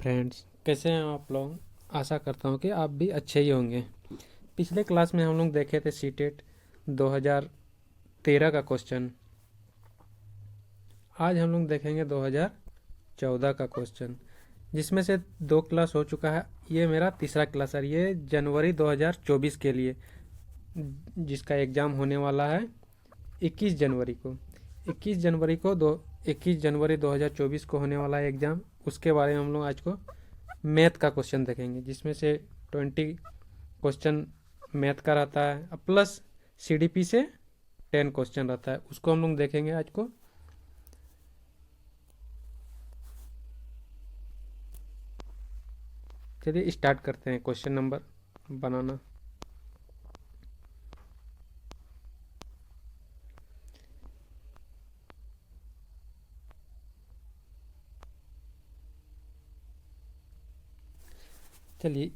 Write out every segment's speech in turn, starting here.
Friends, कैसे हैं आप लोग। आशा करता हूँ कि आप भी अच्छे ही होंगे। पिछले क्लास में हम लोग देखे थे सीटेट 2013 का क्वेश्चन। आज हम लोग देखेंगे 2014 का क्वेश्चन, जिसमें से 2 क्लास हो चुका है। ये मेरा तीसरा क्लास है। ये जनवरी 2024 के लिए, जिसका एग्ज़ाम होने वाला है 21 जनवरी को। 21 जनवरी 2024 को होने वाला है एग्ज़ाम। उसके बारे में हम लोग आज को मैथ का क्वेश्चन देखेंगे, जिसमें से 20 क्वेश्चन मैथ का रहता है, प्लस सीडीपी से 10 क्वेश्चन रहता है। उसको हम लोग देखेंगे आज को। चलिए स्टार्ट करते हैं क्वेश्चन नंबर बनाना। चलिए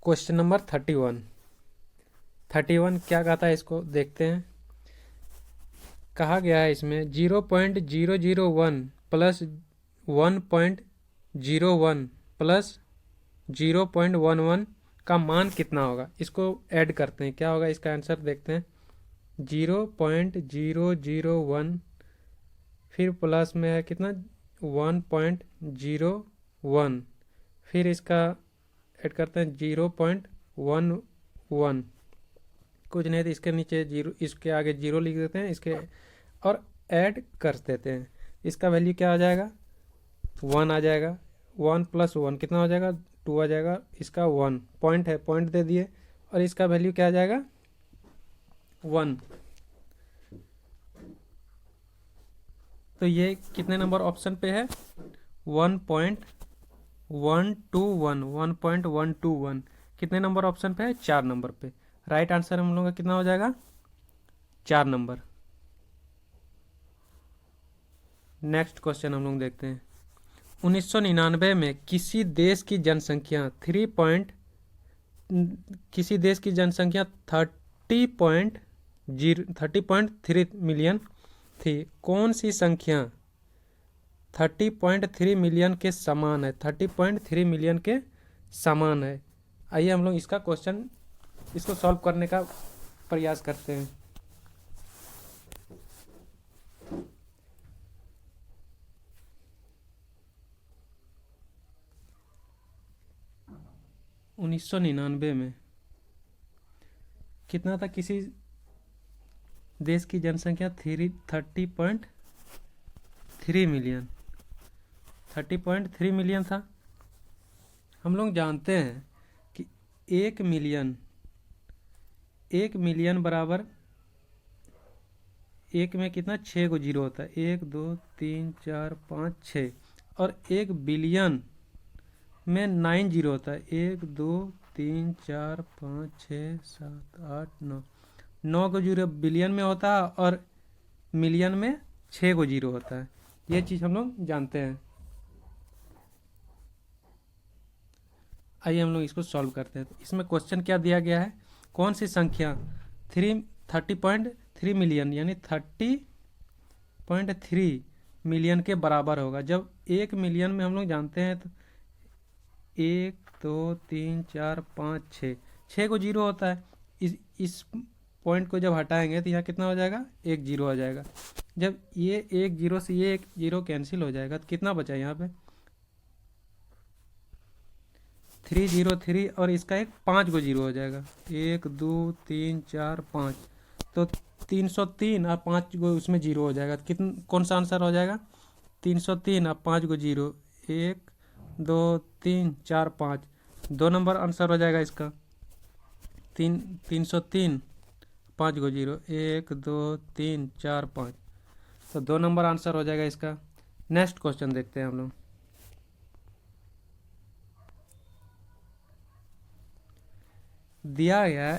क्वेश्चन नंबर 31 क्या कहता है, इसको देखते हैं। कहा गया है इसमें 0.001 प्लस 1.01 प्लस 0.11 का मान कितना होगा। इसको ऐड करते हैं, क्या होगा इसका आंसर देखते हैं। 0.001 फिर प्लस में है कितना 1.01, फिर इसका ऐड करते हैं 0.11। कुछ नहीं तो इसके नीचे जीरो, इसके आगे जीरो लिख देते हैं इसके, और ऐड कर देते हैं। इसका वैल्यू क्या आ जाएगा, 1 आ जाएगा। 1 + 1 कितना हो जाएगा, 2 आ जाएगा। इसका 1 पॉइंट है, पॉइंट दे दिए, और इसका वैल्यू क्या आ जाएगा 1। तो ये कितने नंबर ऑप्शन पे है, 1.121 कितने नंबर ऑप्शन पे है, 4 नंबर पे। राइट आंसर हम लोगों का कितना हो जाएगा, 4 नंबर। नेक्स्ट क्वेश्चन हम लोग देखते हैं। 1999 में किसी देश की जनसंख्या 30.3 मिलियन थी। कौन सी संख्या 30.3 मिलियन के समान है, 30.3 मिलियन के समान है। आइए हम लोग इसका क्वेश्चन, इसको सॉल्व करने का प्रयास करते हैं। उन्नीस सौ 99 में कितना था, किसी देश की जनसंख्या 30.3 मिलियन, 30.3 मिलियन था। हम लोग जानते हैं कि 1 मिलियन बराबर, एक में कितना 6 को जीरो होता है, 1 2 3 4 5 6, और 1 बिलियन में 9 जीरो होता है, 1 2 3 4 5 6 7 8 9, 9 को जीरो बिलियन में होता है, और मिलियन में 6 को जीरो होता है। ये चीज़ हम लोग जानते हैं। आइए हम लोग इसको सॉल्व करते हैं। तो इसमें क्वेश्चन क्या दिया गया है, कौन सी संख्या 30.3 मिलियन यानी 30.3 मिलियन के बराबर होगा। जब 1 मिलियन में हम लोग जानते हैं तो 1 2 3 4 5 6 को जीरो होता है। इस पॉइंट को जब हटाएंगे तो यहाँ कितना हो जाएगा, 1 जीरो आ जाएगा। जब ये 1 जीरो से ये 1 जीरो कैंसिल हो जाएगा तो कितना बचा यहाँ पे 303, और इसका एक 5 को जीरो हो जाएगा, 1 2 3 4 5, तो 303 और 5 को उसमें जीरो हो जाएगा। कितना, कौन सा आंसर हो जाएगा, 303 और 5 को जीरो, 1 2 3 4 5, 2 नंबर आंसर हो जाएगा इसका। 303 5 को जीरो, 1 2 3 4 5, तो 2 नंबर आंसर हो जाएगा इसका। नेक्स्ट क्वेश्चन देखते हैं हम लोग। दिया गया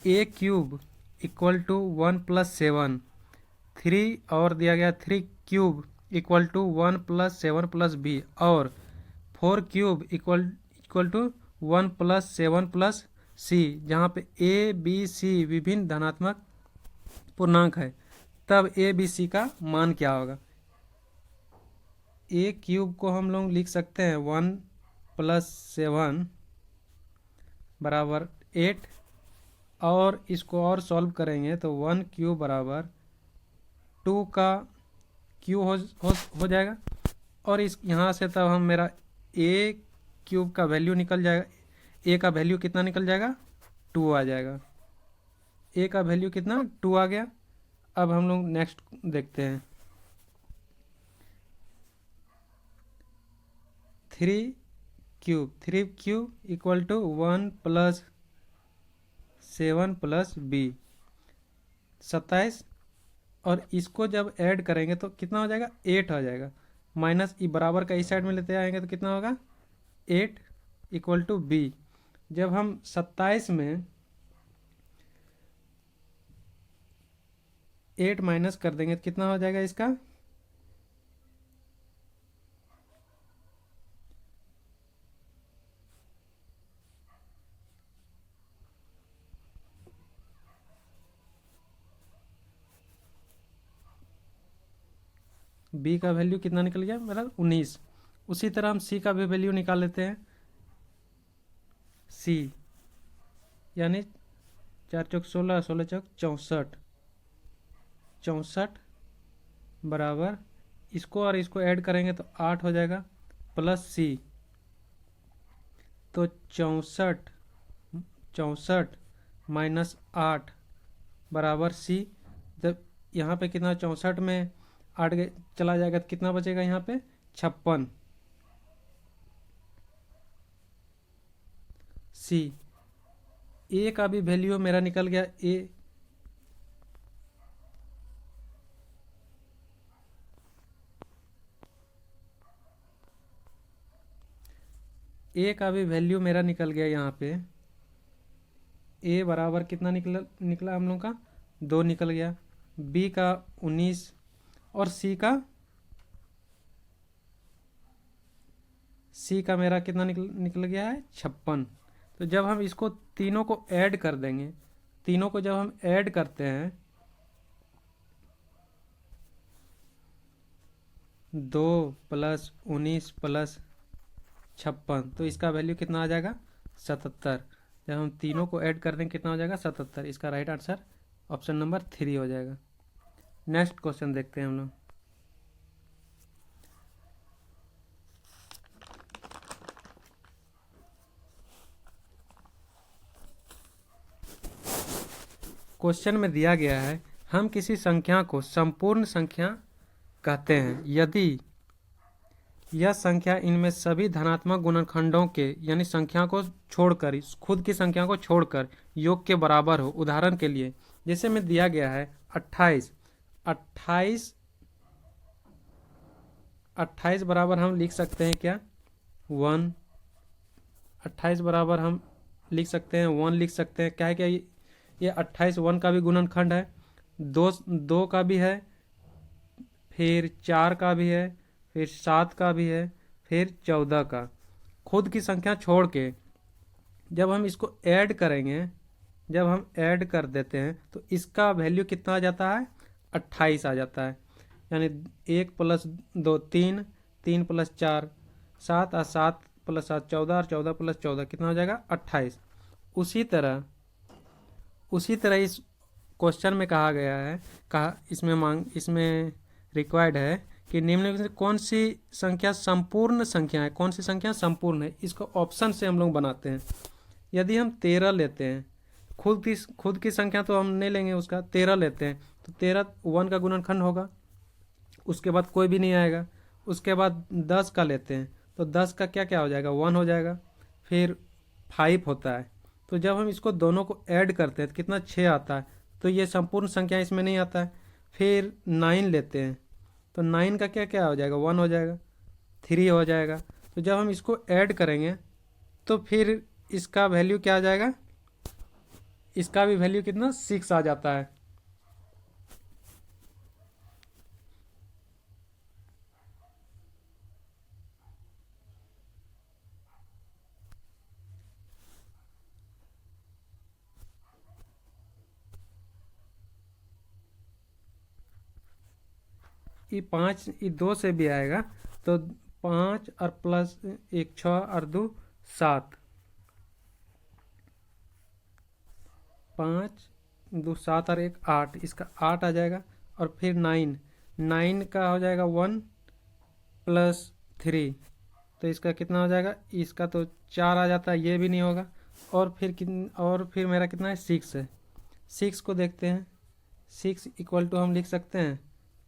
a क्यूब इक्वल टू 1 + 7, 3, और दिया गया 3 क्यूब इक्वल टू 1 + 7 + b, और 4 क्यूब इक्वल टू 1 + 7 + c, जहाँ पे a b c विभिन्न धनात्मक पूर्णांक है, तब a b c का मान क्या होगा। ए क्यूब को हम लोग लिख सकते हैं 1 + 7 बराबर 8, और इसको और सॉल्व करेंगे तो 1 क्यूब बराबर 2 का क्यूब हो जाएगा। और इस यहाँ से तब हम मेरा ए क्यूब का वैल्यू निकल जाएगा। ए का वैल्यू कितना निकल जाएगा? 2 आ जाएगा। ए का वैल्यू कितना? 2 आ गया। अब हम लोग नेक्स्ट देखते हैं। 3 क्यूब इक्वल टू 1 + 7 + b 27, और इसको जब ऐड करेंगे तो कितना हो जाएगा? 8 आ जाएगा। माइनस ई बराबर का इस साइड में लेते आएंगे तो कितना होगा? 8 इक्वल टू b। जब हम 27 में 8 माइनस कर देंगे तो कितना हो जाएगा इसका? b का वैल्यू कितना निकल गया मेरा? 19। उसी तरह हम c का भी वैल्यू निकाल लेते हैं। c यानी 4 चौक 16, 16 चौक 64, 64 बराबर, इसको और इसको ऐड करेंगे तो 8 हो जाएगा, प्लस c, तो 64 माइनस 8 बराबर c। जब यहाँ पे कितना, 64 में 8 चला जाएगा तो कितना बचेगा यहाँ पे? 56। c ए का भी वैल्यू मेरा निकल गया। ए का भी वैल्यू मेरा निकल गया यहाँ पे। ए बराबर कितना निकला हम लोग का? 2 निकल गया। बी का 19, और सी का मेरा कितना निकल गया है? 56। तो जब हम इसको तीनों को ऐड कर देंगे, तीनों को जब हम ऐड करते हैं 2 + 19 + 56, तो इसका वैल्यू कितना आ जाएगा? 77। जब हम तीनों को ऐड कर देंगे कितना हो जाएगा? 77। इसका राइट आंसर ऑप्शन नंबर 3 हो जाएगा। नेक्स्ट क्वेश्चन देखते हैं हम लोग। क्वेश्चन में दिया गया है, हम किसी संख्या को संपूर्ण संख्या कहते हैं यदि यह संख्या इनमें सभी धनात्मक गुणनखंडों के, यानी संख्या को छोड़कर, खुद की संख्या को छोड़कर योग के बराबर हो। उदाहरण के लिए जैसे में दिया गया है 28 बराबर हम लिख सकते हैं क्या? 1। 28 बराबर हम लिख सकते हैं 1, लिख सकते हैं। क्या है? क्या ये 28 1 का भी गुणनखंड है, 2 का भी है, फिर 4 का भी है, फिर 7 का भी है, फिर 14 का। खुद की संख्या छोड़ के जब हम इसको ऐड करेंगे, जब हम ऐड कर देते हैं तो इसका वैल्यू कितना आ जाता है? 28 आ जाता है। यानी 1 + 2 3, 3 + 4 7, और 7 + 7 14, और 14 + 14 कितना हो जाएगा? 28। उसी तरह इस क्वेश्चन में कहा गया है, इसमें रिक्वायर्ड है कि निम्नलिखित में से कौन सी संख्या संपूर्ण संख्या है? कौन सी संख्या संपूर्ण है? इसको ऑप्शन से हम लोग बनाते हैं। यदि हम 13 लेते हैं, खुद की संख्या तो हम नहीं लेंगे, उसका 13 लेते हैं तो 13 1 का गुणनखंड होगा, उसके बाद कोई भी नहीं आएगा। उसके बाद 10 का लेते हैं तो 10 का क्या क्या हो जाएगा? 1 हो जाएगा। फिर 5 होता है, तो जब हम इसको दोनों को ऐड करते हैं तो कितना? 6 आता है, तो ये संपूर्ण संख्या इसमें नहीं आता है। फिर 9 लेते हैं तो 9 का क्या क्या हो जाएगा? 1 हो जाएगा, 3 हो जाएगा। तो जब हम इसको ऐड करेंगे तो फिर इसका वैल्यू क्या आ जाएगा? इसका भी वैल्यू कितना? 6 आ जाता है। ये 5, ये 2 से भी आएगा, तो 5 और प्लस 1 6 और 2 7, 5 2 7 और 1 8, इसका 8 आ जाएगा। और फिर 9, 9 का हो जाएगा 1 प्लस 3, तो इसका कितना हो जाएगा, इसका तो 4 आ जाता है, ये भी नहीं होगा। और फिर मेरा कितना है, 6 है। 6 को देखते हैं, 6 इक्वल टू हम लिख सकते हैं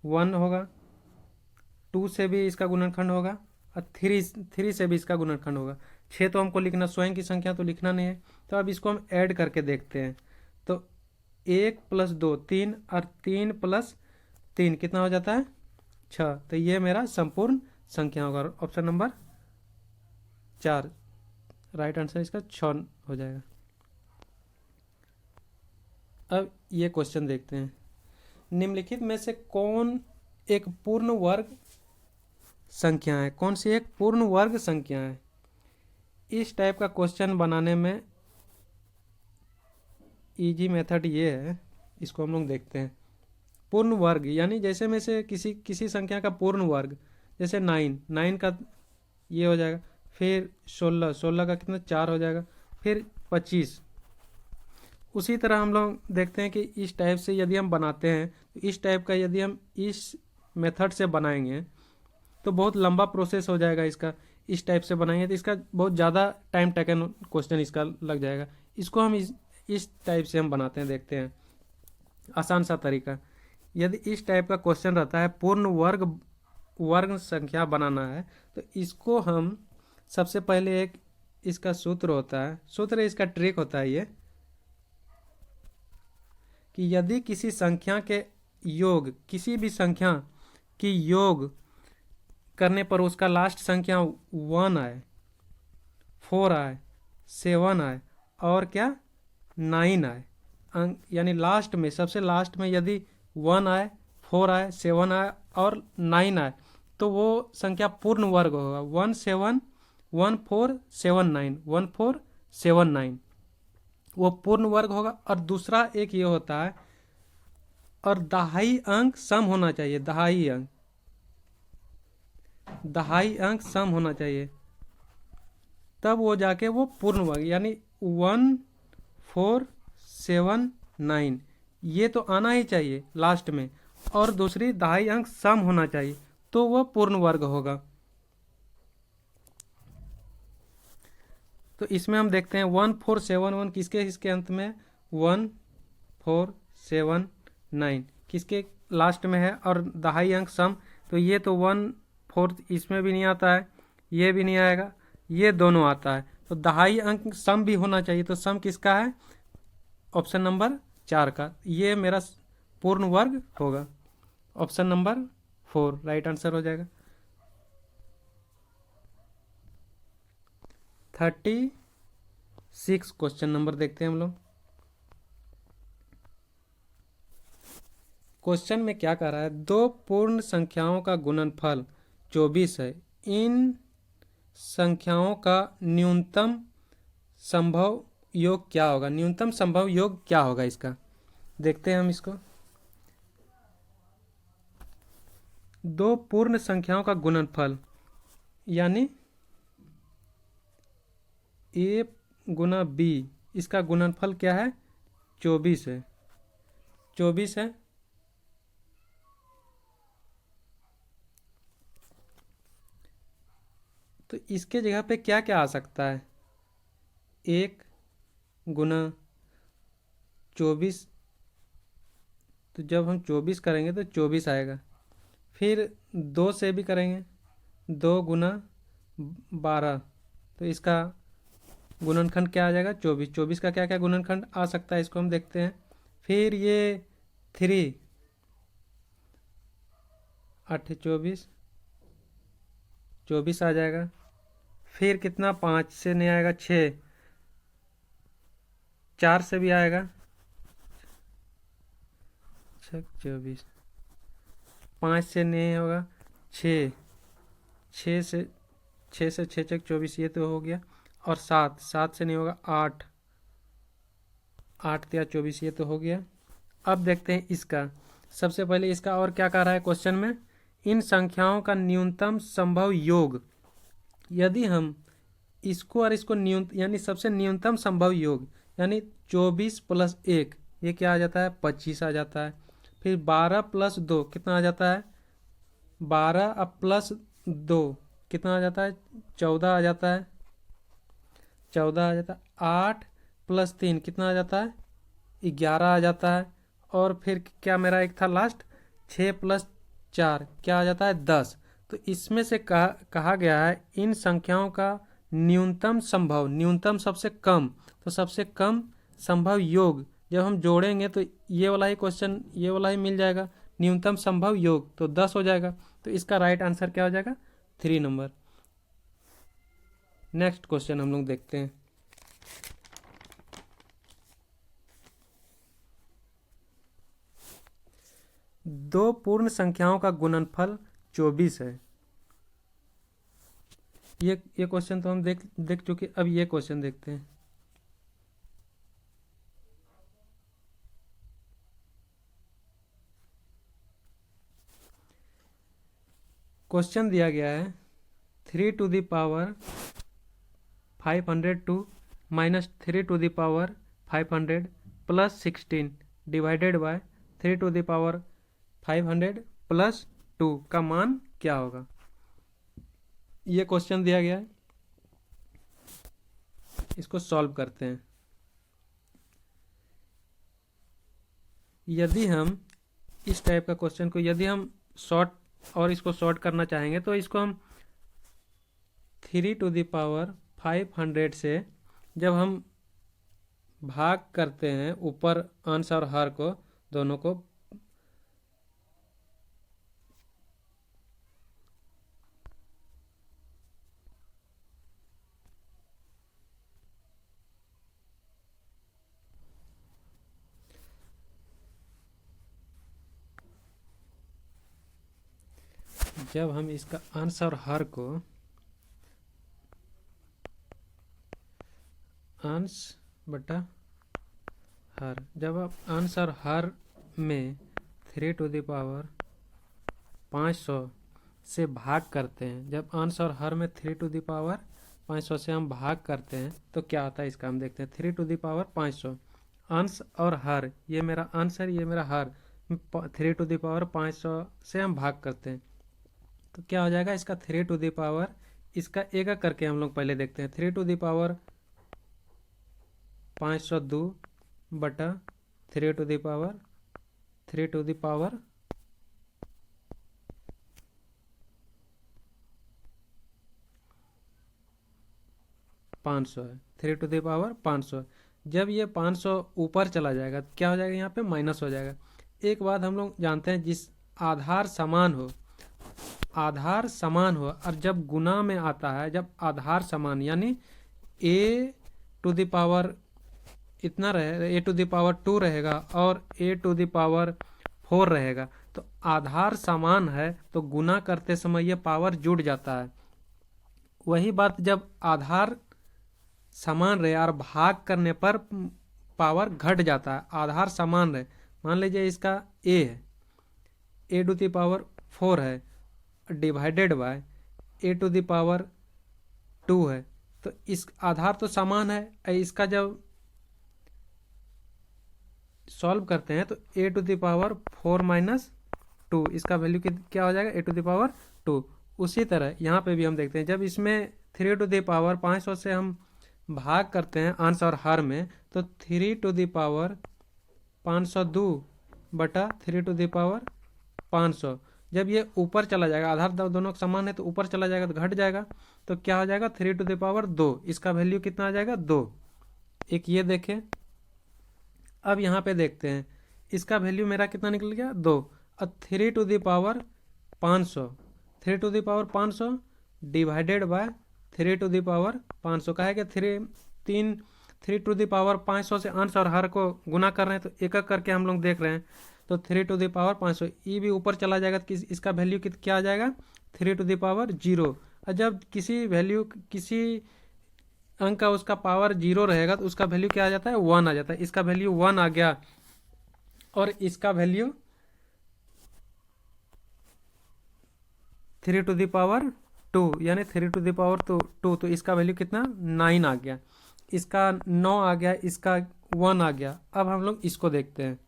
1 होगा, 2 से भी इसका गुणनखंड होगा और 3 से भी इसका गुणनखंड होगा। 6 तो हमको लिखना, स्वयं की संख्या तो लिखना नहीं है, तो अब इसको हम ऐड करके देखते हैं। तो 1 प्लस 2 3 और 3 प्लस 3 कितना हो जाता है, 6। तो ये मेरा संपूर्ण संख्या होगा। ऑप्शन नंबर 4 राइट आंसर इसका 6 हो जाएगा। अब ये क्वेश्चन देखते हैं, निम्नलिखित में से कौन एक पूर्ण वर्ग संख्या है, कौन सी एक पूर्ण वर्ग संख्या है। इस टाइप का क्वेश्चन बनाने में इजी मेथड ये है, इसको हम लोग देखते हैं। पूर्ण वर्ग यानी जैसे में से किसी संख्या का पूर्ण वर्ग, जैसे 9 का ये हो जाएगा, फिर 16 का कितना 4 हो जाएगा, फिर 25। उसी तरह हम लोग देखते हैं कि इस टाइप से यदि हम बनाते हैं, तो इस टाइप का यदि हम इस मेथड से बनाएंगे तो बहुत लंबा प्रोसेस हो जाएगा इसका। इस टाइप से बनाएंगे तो इसका बहुत ज़्यादा टाइम टेकन क्वेश्चन इसका लग जाएगा। इसको हम इस टाइप से हम बनाते हैं, देखते हैं आसान सा तरीका। यदि इस टाइप का क्वेश्चन रहता है, पूर्ण वर्ग संख्या बनाना है, तो इसको हम सबसे पहले एक इसका सूत्र होता है, इसका ट्रिक होता है ये कि यदि किसी संख्या के योग, किसी भी संख्या की योग करने पर उसका लास्ट संख्या 1 आए, 4 आए, 7 आए और क्या 9 आए, यानी लास्ट में, सबसे लास्ट में यदि 1 आए, 4 आए, 7 आए और 9 आए, तो वो संख्या पूर्ण वर्ग होगा। 1 7 1 4 7 9, 1 4 7 9 वो पूर्ण वर्ग होगा। और दूसरा एक ये होता है, और दहाई अंक सम होना चाहिए, दहाई अंक सम होना चाहिए, तब वो जाके वो पूर्ण वर्ग, यानी 1 4 7 9 ये तो आना ही चाहिए लास्ट में, और दूसरी दहाई अंक सम होना चाहिए, तो वह पूर्ण वर्ग होगा। तो इसमें हम देखते हैं 1 4 7 1 किसके अंत में, 1 4 7 9 किसके लास्ट में है, और दहाई अंक सम, तो ये तो 1 4 इसमें भी नहीं आता है, ये भी नहीं आएगा, ये दोनों आता है, तो दहाई अंक सम भी होना चाहिए। तो सम किसका है, ऑप्शन नंबर 4 का, ये मेरा पूर्ण वर्ग होगा। ऑप्शन नंबर 4 राइट आंसर हो जाएगा। 36 क्वेश्चन नंबर देखते हैं हम लोग। क्वेश्चन में क्या कह रहा है, दो पूर्ण संख्याओं का गुणनफल 24 है, इन संख्याओं का न्यूनतम संभव योग क्या होगा। न्यूनतम संभव योग क्या होगा इसका, देखते हैं हम इसको। दो पूर्ण संख्याओं का गुणनफल यानी a गुना b, इसका गुणनफल क्या है, 24 है, 24 है। तो इसके जगह पे क्या क्या आ सकता है, 1 गुना 24, तो जब हम 24 करेंगे तो 24 आएगा। फिर 2 से भी करेंगे, 2 गुना 12, तो इसका गुणनखंड क्या आ जाएगा, 24। 24 का क्या क्या गुणनखंड आ सकता है, इसको हम देखते हैं। फिर ये 3 8 24 24 आ जाएगा। फिर कितना, 5 से नहीं आएगा, 6, 4 से भी आएगा, 24, 5 से नहीं होगा, 6 से 6 6 24, ये तो हो गया। और 7 से नहीं होगा, 8 8 या 24, ये तो हो गया। अब देखते हैं इसका, सबसे पहले इसका और क्या कह रहा है क्वेश्चन में, इन संख्याओं का न्यूनतम संभव योग। यदि हम इसको और इसको यानी सबसे न्यूनतम संभव योग यानी 24 प्लस 1 ये क्या आ जाता है 25 आ जाता है। फिर 12 प्लस 2 कितना आ जाता है 12 अब प्लस 2 कितना आ जाता है 14 आ जाता है 14 आ जाता है। 8 प्लस 3 कितना आ जाता है 11 आ जाता है। और फिर क्या मेरा एक था लास्ट 6 प्लस 4 क्या आ जाता है 10। तो इसमें से कहा गया है इन संख्याओं का न्यूनतम संभव, न्यूनतम सबसे कम, तो सबसे कम संभव योग जब हम जोड़ेंगे तो ये वाला ही क्वेश्चन ये वाला ही मिल जाएगा। न्यूनतम संभव योग तो 10 हो जाएगा। तो इसका राइट आंसर क्या हो जाएगा 3 नंबर। नेक्स्ट क्वेश्चन हम लोग देखते हैं। दो पूर्ण संख्याओं का गुणनफल 24 है। ये क्वेश्चन तो हम देख चुके। अब ये क्वेश्चन देखते हैं। क्वेश्चन दिया गया है 3 to the power 502 minus 3 to the power 500 plus 16 divided by 3 to the power 500 plus 2 का मान क्या होगा। ये क्वेश्चन दिया गया है, इसको सॉल्व करते हैं। यदि हम इस टाइप का क्वेश्चन को यदि हम शॉर्ट और इसको शॉर्ट करना चाहेंगे तो इसको हम 3 टू द पावर 500 से जब हम भाग करते हैं ऊपर अंश और हर को दोनों को जब हम इसका अंश और हर को अंश बटा हर जब आप अंश और हर में 3 टू द पावर 500 से भाग करते हैं, जब अंश और हर में 3 टू द पावर 500 से हम भाग करते हैं तो क्या होता है इसका हम देखते हैं। 3 टू द पावर 500 अंश और हर, ये मेरा अंश है ये मेरा हर, 3 टू द पावर 500 से हम भाग करते हैं तो क्या हो जाएगा इसका 3 टू द पावर, इसका एक एक करके हम लोग पहले देखते हैं। 3 टू द पावर 502 बटा 3 to the power 3 to the power 500 है। 3 टू द पावर 500। जब ये 500 ऊपर चला जाएगा तो क्या हो जाएगा यहाँ पे माइनस हो जाएगा। एक बात हम लोग जानते हैं जिस आधार समान हो, आधार समान हो और जब गुना में आता है, जब आधार समान यानी a टू द पावर इतना रहे, a टू द पावर 2 रहेगा और a टू द पावर 4 रहेगा तो आधार समान है तो गुना करते समय ये पावर जुड़ जाता है। वही बात जब आधार समान रहे और भाग करने पर पावर घट जाता है, आधार समान रहे। मान लीजिए इसका a है, a टू द पावर 4 है divided by a to the power 2 है तो इस आधार तो समान है। इसका जब सॉल्व करते हैं तो a to the power 4 minus 2 इसका वैल्यू क्या हो जाएगा a टू द पावर 2। उसी तरह यहाँ पे भी हम देखते हैं जब इसमें 3 टू द पावर 500 से हम भाग करते हैं अंश और हर में तो 3 टू द पावर 502 बटा 3 टू द पावर 500। जब ये ऊपर चला जाएगा, आधार दोनों समान है तो ऊपर चला जाएगा तो घट जाएगा तो क्या हो जाएगा 3 टू द पावर 2, इसका वैल्यू कितना आ जाएगा 2। एक ये देखें। अब यहाँ पे देखते हैं इसका वैल्यू मेरा कितना निकल गया 2। अब 3 to the power 500, 3 to the power 500 divided by 3 to the power 500 का है कि 3 टू द पावर 500 से अंश और हर को गुना कर रहे हैं तो एक एक करके हम लोग देख रहे हैं तो 3 टू द पावर 500 ई भी ऊपर चला जाएगा तो इसका वैल्यू क्या आ जाएगा 3 टू द पावर 0। और जब किसी अंक का उसका पावर 0 रहेगा तो उसका वैल्यू क्या आ जाता है 1 आ जाता है। इसका वैल्यू 1 आ गया और इसका वैल्यू 3^2 यानी 3^2 तो इसका वैल्यू कितना 9 आ गया, इसका 9 आ गया, इसका 1 आ गया। अब हम लोग इसको देखते हैं।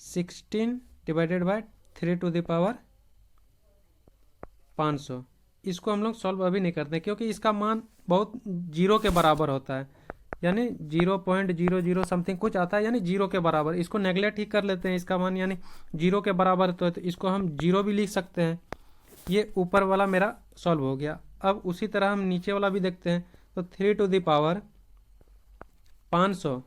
16 डिवाइडेड बाय 3^500। इसको हम लोग सॉल्व अभी नहीं करते क्योंकि इसका मान बहुत जीरो के बराबर होता है, यानी 0.00 समथिंग कुछ आता है, यानी जीरो के बराबर। इसको नेगलेक्ट ही कर लेते हैं, इसका मान यानी जीरो के बराबर तो इसको हम जीरो भी लिख सकते हैं। ये ऊपर वाला मेरा सॉल्व हो गया। अब उसी तरह हम नीचे वाला भी देखते हैं। तो 3^500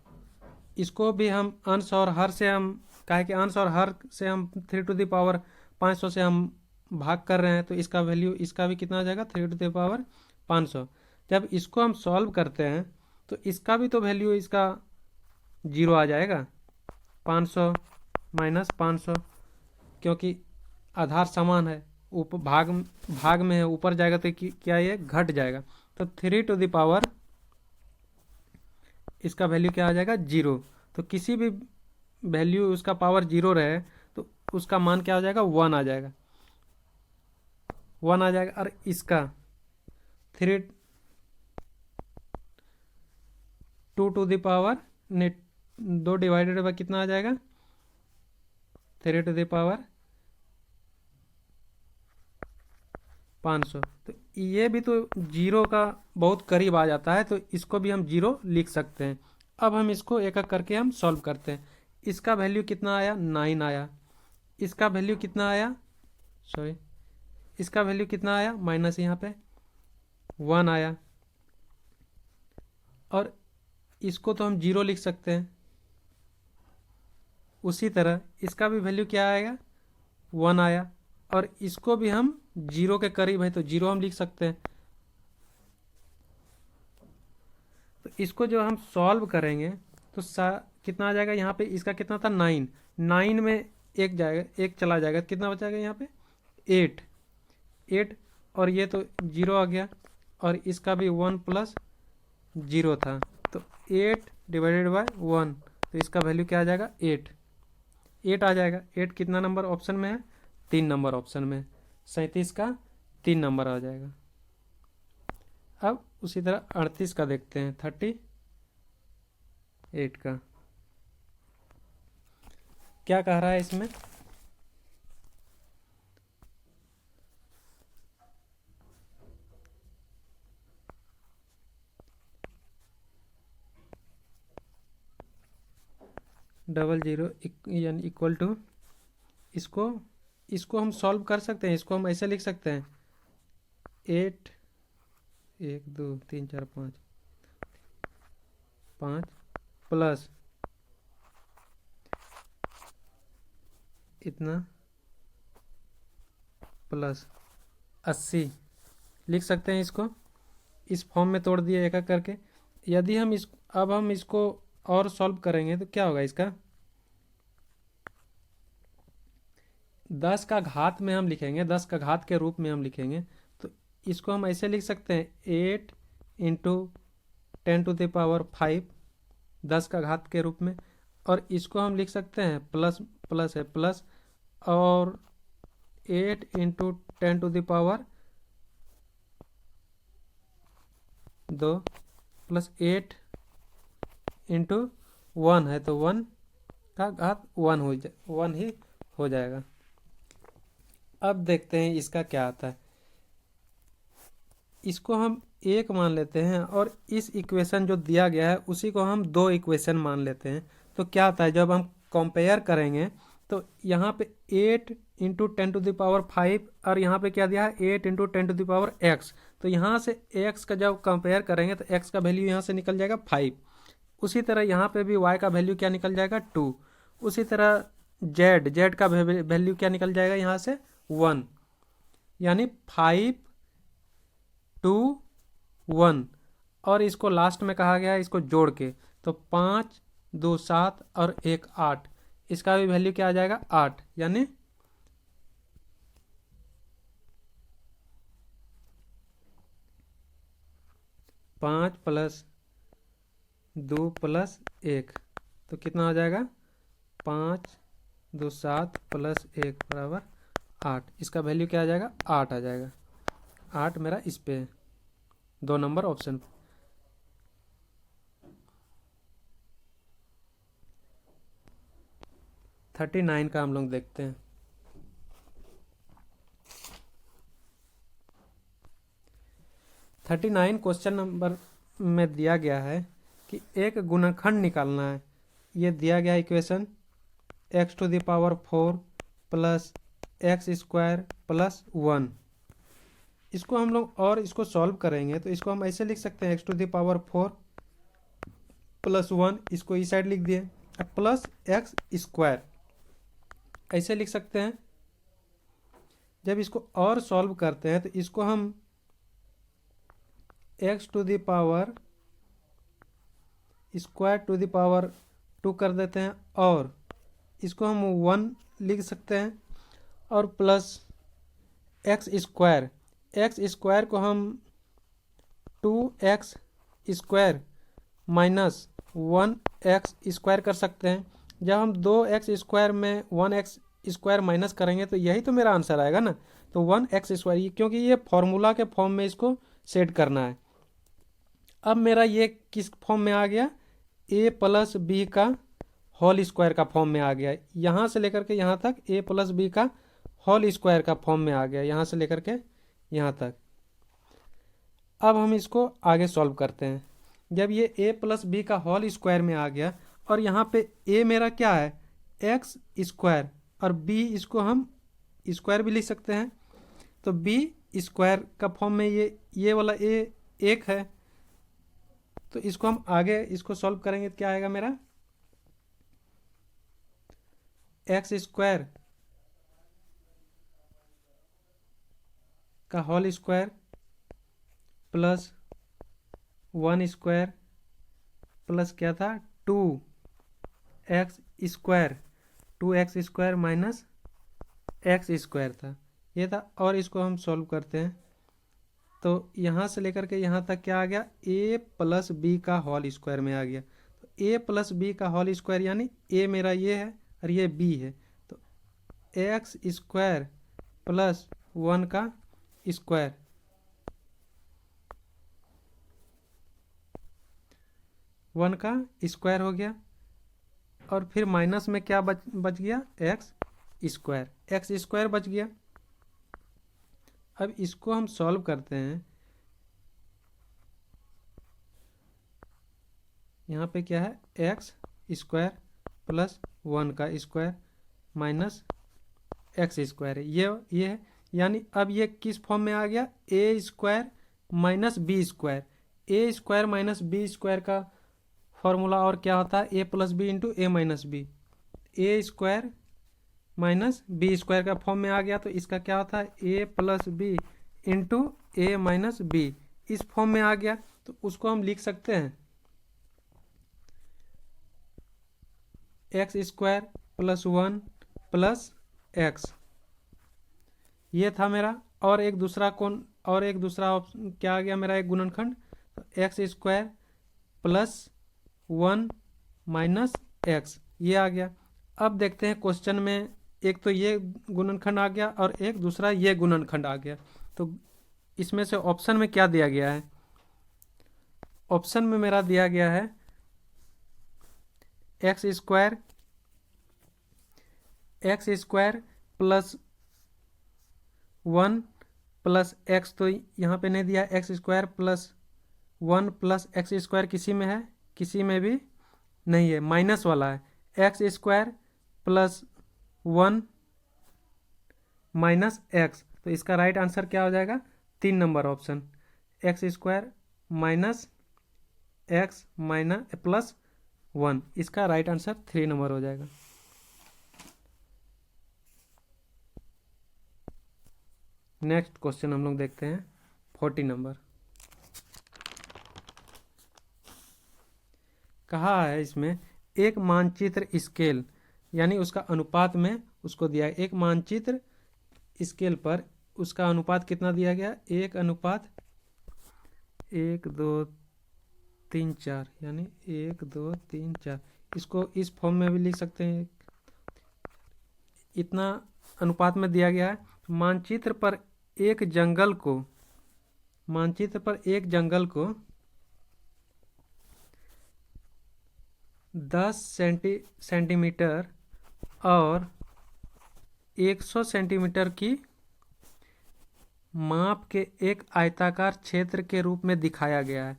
इसको भी हम अंश और हर से हम काहे कि अंश और हर से हम 3^500 से हम भाग कर रहे हैं, तो इसका वैल्यू इसका भी कितना आ जाएगा 3^500। जब इसको हम सॉल्व करते हैं तो इसका भी तो वैल्यू इसका जीरो आ जाएगा, 500 माइनस 500, क्योंकि आधार समान है, ऊपर भाग में है, ऊपर जाएगा तो क्या ये घट जाएगा। तो 3 इसका वैल्यू क्या आ जाएगा जीरो। तो किसी भी वैल्यू उसका पावर जीरो रहे तो उसका मान क्या आ जाएगा 1 आ जाएगा, 1 आ जाएगा। और इसका 2 डिवाइडेड बाय कितना आ जाएगा 3^500। तो ये भी तो जीरो का बहुत करीब आ जाता है, तो इसको भी हम जीरो लिख सकते हैं। अब हम इसको एक एक करके हम सॉल्व करते हैं। इसका वैल्यू कितना आया 9 आया, इसका वैल्यू कितना आया इसका वैल्यू कितना आया माइनस यहाँ पे 1 आया, और इसको तो हम जीरो लिख सकते हैं। उसी तरह इसका भी वैल्यू क्या आएगा 1 आया, और इसको भी हम जीरो के करीब है तो जीरो हम लिख सकते हैं। तो इसको जो हम सॉल्व करेंगे तो कितना आ जाएगा यहाँ पे, इसका कितना था 9 में एक जाएगा, एक चला जाएगा, कितना बचाएगा यहाँ पे 8, और ये तो जीरो आ गया, और इसका भी 1 प्लस 0 था, तो 8 डिवाइडेड बाय 1, तो इसका वैल्यू क्या आ जाएगा 8 आ जाएगा। 8 कितना नंबर ऑप्शन में है 3 नंबर ऑप्शन में, 37 का 3 नंबर आ जाएगा। अब उसी तरह 38 का देखते हैं, 38 का क्या कह रहा है इसमें। डबल जीरो यानी इक्वल टू, इसको हम सॉल्व कर सकते हैं। इसको हम ऐसे लिख सकते हैं 8 1 2 3 4 5 प्लस इतना प्लस 80 लिख सकते हैं। इसको इस फॉर्म में तोड़ दिए एक एक करके। यदि हम अब हम इसको और सॉल्व करेंगे तो क्या होगा, इसका 10 का घात में हम लिखेंगे, 10 का घात के रूप में हम लिखेंगे। तो इसको हम ऐसे लिख सकते हैं 8 इंटू 10⁵ 10 का घात के रूप में, और इसको हम लिख सकते हैं प्लस प्लस है प्लस, और 8 इंटू 10⁵2 प्लस 8 इंटू 1 है तो 1 का घात 1 ही हो जाएगा। अब देखते हैं इसका क्या आता है। इसको हम 1 मान लेते हैं, और इस इक्वेशन जो दिया गया है उसी को हम 2 इक्वेशन मान लेते हैं। तो क्या आता है जब हम कंपेयर करेंगे तो यहाँ पे 8 इंटू 10⁵ और यहाँ पे क्या दिया है 8 इंटू 10⁵x। तो यहाँ से x का जब कंपेयर करेंगे तो x का वैल्यू यहाँ से निकल जाएगा 5। उसी तरह यहाँ पे भी y का वैल्यू क्या निकल जाएगा 2। उसी तरह z का वैल्यू क्या निकल जाएगा यहाँ से 1, यानी 5 2 1, और इसको लास्ट में कहा गया है इसको जोड़ के, तो 5 2 7 और 1 8, इसका भी वैल्यू क्या आ जाएगा 8, यानी 5 प्लस 2 प्लस 1, तो कितना हो जाएगा 5 दो 7 प्लस 1 बराबर 8। इसका वैल्यू क्या आ जाएगा? 8 आ जाएगा। 8 मेरा इस पे है, 2 नंबर ऑप्शन पे। 39 का हम लोग देखते हैं। 39 क्वेश्चन नंबर में दिया गया है कि एक गुणनखंड निकालना है। ये दिया गया equation x⁴ plus x square plus 1। इसको हम लोग और इसको सॉल्व करेंगे तो इसको हम ऐसे लिख सकते हैं x⁴ प्लस 1, इसको इस साइड लिख दिए, प्लस एक्स स्क्वायर ऐसे लिख सकते हैं। जब इसको और सॉल्व करते हैं तो इसको हम x⁴ कर देते हैं और इसको हम 1 लिख सकते हैं और प्लस एक्स स्क्वायर को हम 2x² माइनस 1x² कर सकते हैं। जब हम 2x² में 1x² माइनस करेंगे तो यही तो मेरा आंसर आएगा ना। तो 1x², क्योंकि ये फॉर्मूला के फॉर्म में इसको सेट करना है। अब मेरा ये किस फॉर्म में आ गया? a प्लस बी का होल स्क्वायर का फॉर्म में आ गया। यहाँ से लेकर के यहाँ तक a प्लस बी का होल स्क्वायर का फॉर्म में आ गया, यहाँ से लेकर के यहाँ तक। अब हम इसको आगे सॉल्व करते हैं। जब ये a प्लस बी का होल स्क्वायर में आ गया और यहाँ पे a मेरा क्या है? x² और b इसको हम स्क्वायर भी लिख सकते हैं, तो b स्क्वायर का फॉर्म में ये वाला a 1 है। तो इसको हम आगे इसको सॉल्व करेंगे तो क्या आएगा मेरा? x² का होल स्क्वायर प्लस 1² प्लस क्या था? 2x² माइनस x² था, ये था। और इसको हम सॉल्व करते हैं तो यहाँ से लेकर के यहाँ तक क्या आ गया? a प्लस बी का होल स्क्वायर में आ गया। तो a प्लस बी का होल स्क्वायर यानी a मेरा ये है और ये b है, तो x² प्लस 1 का स्क्वायर, 1 का स्क्वायर हो गया। और फिर माइनस में क्या बच गया? x² बच गया। अब इसको हम सॉल्व करते हैं। यहाँ पे क्या है? x² प्लस 1 का स्क्वायर माइनस x² है, ये है। यानी अब ये किस फॉर्म में आ गया? a² minus b²। a² minus b² का फॉर्मूला और क्या होता है? a plus B into A minus B. a² minus b² का फॉर्म में आ गया तो इसका क्या होता है? a plus B into A minus B, इस फॉर्म में आ गया। तो उसको हम लिख सकते हैं x² प्लस 1 प्लस x, ये था मेरा। और एक दूसरा ऑप्शन क्या आ गया मेरा? एक गुणनखंड x² प्लस 1 माइनस x, ये आ गया। अब देखते हैं क्वेश्चन में, एक तो ये गुणनखंड आ गया और एक दूसरा ये गुणनखंड आ गया। तो इसमें से ऑप्शन में क्या दिया गया है? ऑप्शन में मेरा दिया गया है x² प्लस 1 प्लस x, तो यहाँ पे नहीं दिया। x² प्लस 1 प्लस x² किसी में है? किसी में भी नहीं है, माइनस वाला है। x² प्लस 1 माइनस x, तो इसका राइट आंसर क्या हो जाएगा? 3 number option, x² minus x minus plus 1, इसका राइट आंसर 3 नंबर हो जाएगा। नेक्स्ट क्वेश्चन हम लोग देखते हैं 40 नंबर। कहा है इसमें एक मानचित्र स्केल यानी उसका अनुपात में उसको दिया है। एक मानचित्र स्केल पर उसका अनुपात कितना दिया गया? 1:1:2:3:4, यानी 1 2 3 4। इसको इस फॉर्म में भी लिख सकते हैं इतना अनुपात में दिया गया है। मानचित्र पर एक जंगल को 10 सेंटीमीटर और 100 सेंटीमीटर की माप के एक आयताकार क्षेत्र के रूप में दिखाया गया है।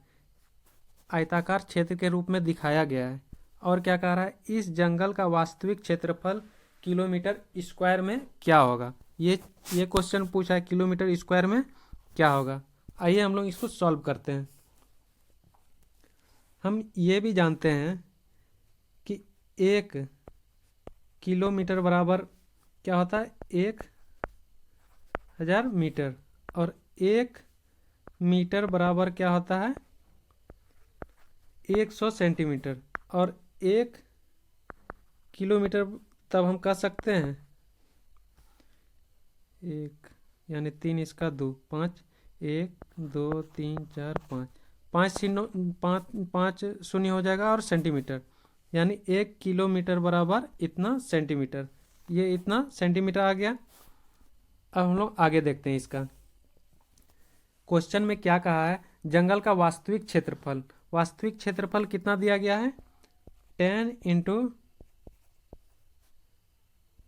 आयताकार क्षेत्र के रूप में दिखाया गया है। और क्या कह रहा है, इस जंगल का वास्तविक क्षेत्रफल किलोमीटर स्क्वायर में क्या होगा। ये क्वेश्चन पूछा है, किलोमीटर स्क्वायर में क्या होगा। आइए हम लोग इसको सॉल्व करते हैं। हम ये भी जानते हैं कि 1 किलोमीटर बराबर क्या होता है, 1000 मीटर, और 1 मीटर बराबर क्या होता है, 100 सेंटीमीटर, और 1 किलोमीटर तब हम कह सकते हैं 1 यानी 3 इसका 2 5 1 2 3 4 5 शून्य हो जाएगा, और सेंटीमीटर यानी 1 किलोमीटर बराबर इतना सेंटीमीटर। ये इतना सेंटीमीटर आ गया। अब हम लोग आगे देखते हैं इसका। क्वेश्चन में क्या कहा है, जंगल का वास्तविक क्षेत्रफल। वास्तविक क्षेत्रफल कितना दिया गया है, 10 ×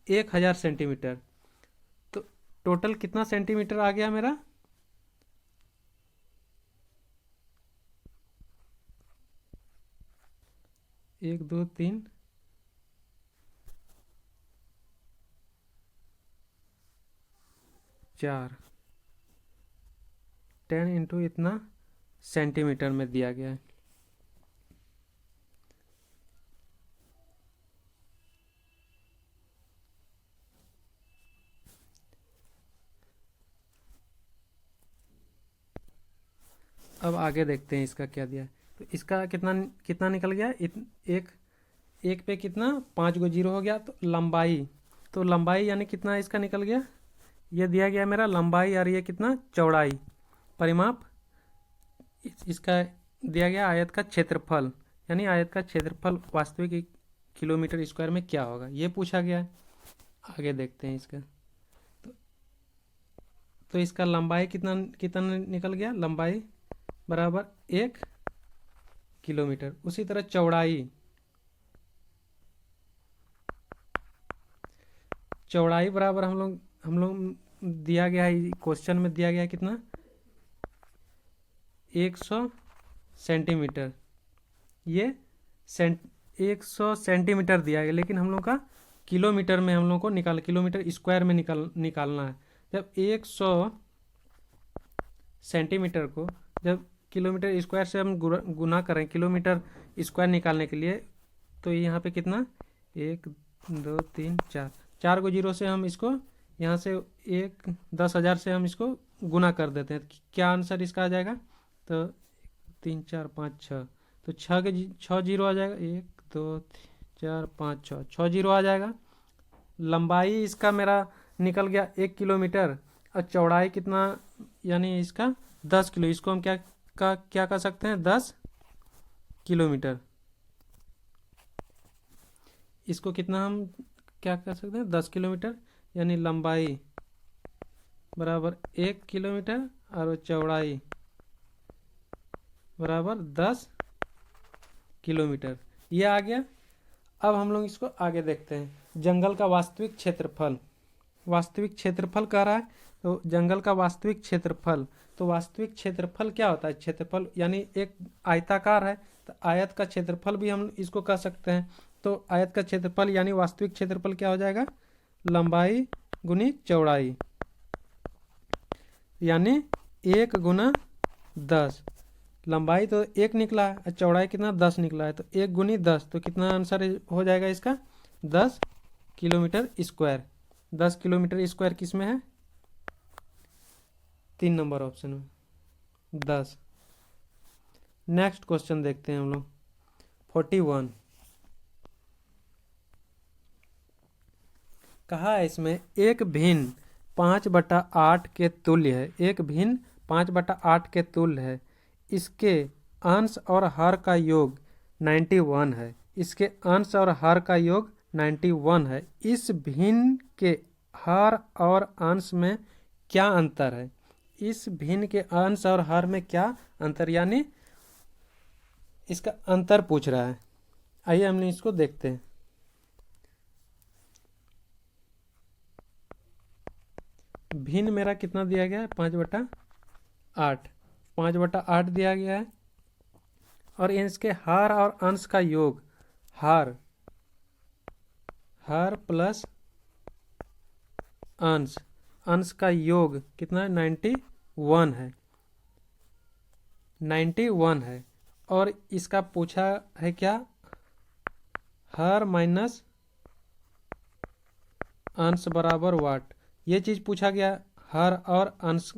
1000 सेंटीमीटर। तो टोटल कितना सेंटीमीटर आ गया मेरा, 1 2 3 4 10 × इतना सेंटीमीटर में दिया गया है। अब आगे देखते हैं इसका क्या दिया है। तो इसका कितना निकल गया, एक पे कितना 5 गो जीरो हो गया। तो लंबाई यानी कितना इसका निकल गया, ये दिया गया मेरा लंबाई, और ये कितना चौड़ाई। परिमाप इसका दिया गया आयत का क्षेत्रफल, यानी आयत का क्षेत्रफल वास्तविक किलोमीटर स्क्वायर में क्या होगा, ये पूछा गया है। आगे देखते हैं इसका। तो इसका लंबाई कितना निकल गया, लंबाई बराबर 1 किलोमीटर। उसी तरह चौड़ाई बराबर हम लोग दिया गया है, क्वेश्चन में दिया गया है कितना, 100 सेंटीमीटर। ये 100 सेंटीमीटर दिया गया, लेकिन हम लोग का किलोमीटर में हम लोग को किलोमीटर स्क्वायर में निकालना है। जब 100 सेंटीमीटर को जब किलोमीटर स्क्वायर से हम गुना करें किलोमीटर स्क्वायर निकालने के लिए, तो यहाँ पे कितना 1 2 3 4 गो जीरो से हम इसको यहाँ से 10,000 से हम इसको गुना कर देते हैं। क्या आंसर इसका आ जाएगा, तो 3 4 5 6, तो 6 जीरो आ जाएगा, 1 2 3 4 5 6 जीरो आ जाएगा। लंबाई इसका मेरा निकल गया 1 किलोमीटर, और चौड़ाई कितना, यानी इसका 10 किलो। इसको हम क्या कर सकते हैं, 10 किलोमीटर। इसको कितना हम क्या कर सकते हैं, 10 किलोमीटर, यानी लंबाई बराबर 1 किलोमीटर और चौड़ाई बराबर 10 किलोमीटर। ये आ गया। अब हम लोग इसको आगे देखते हैं। जंगल का वास्तविक क्षेत्रफल कह रहा है, तो जंगल का वास्तविक क्षेत्रफल, तो वास्तविक क्षेत्रफल क्या होता है, क्षेत्रफल यानी एक आयताकार है, तो आयत का क्षेत्रफल भी हम इसको कह सकते हैं। तो आयत का क्षेत्रफल यानी वास्तविक क्षेत्रफल क्या हो जाएगा, लंबाई गुनी चौड़ाई, यानी 1 × 10। लंबाई तो 1 निकला है, चौड़ाई कितना 10 निकला है, तो 1 × 10, तो कितना आंसर हो जाएगा इसका, 10 किलोमीटर स्क्वायर। 10 किलोमीटर स्क्वायर किस में है, 3 नंबर ऑप्शन में 10। नेक्स्ट क्वेश्चन देखते हैं हम लोग। 41 कहा है इसमें, एक भिन्न 5/8 के तुल्य है। एक भिन्न 5/8 के तुल्य है। इसके अंश और हर का योग 91 है। इसके अंश और हर का योग 91 है। इस भिन्न के हर और अंश में क्या अंतर है? इस भिन्न के अंश और हर में क्या अंतर, यानी इसका अंतर पूछ रहा है। आइए हमने इसको देखते हैं। भिन्न मेरा कितना दिया गया है? 5/8। 5/8 दिया गया है। और इसके हर और अंश का योग, हर प्लस अंश का योग कितना है? 91 है। 91 है। और इसका पूछा है क्या? हर माइनस अंश बराबर वाट। ये चीज़ पूछा गया, हर और अंश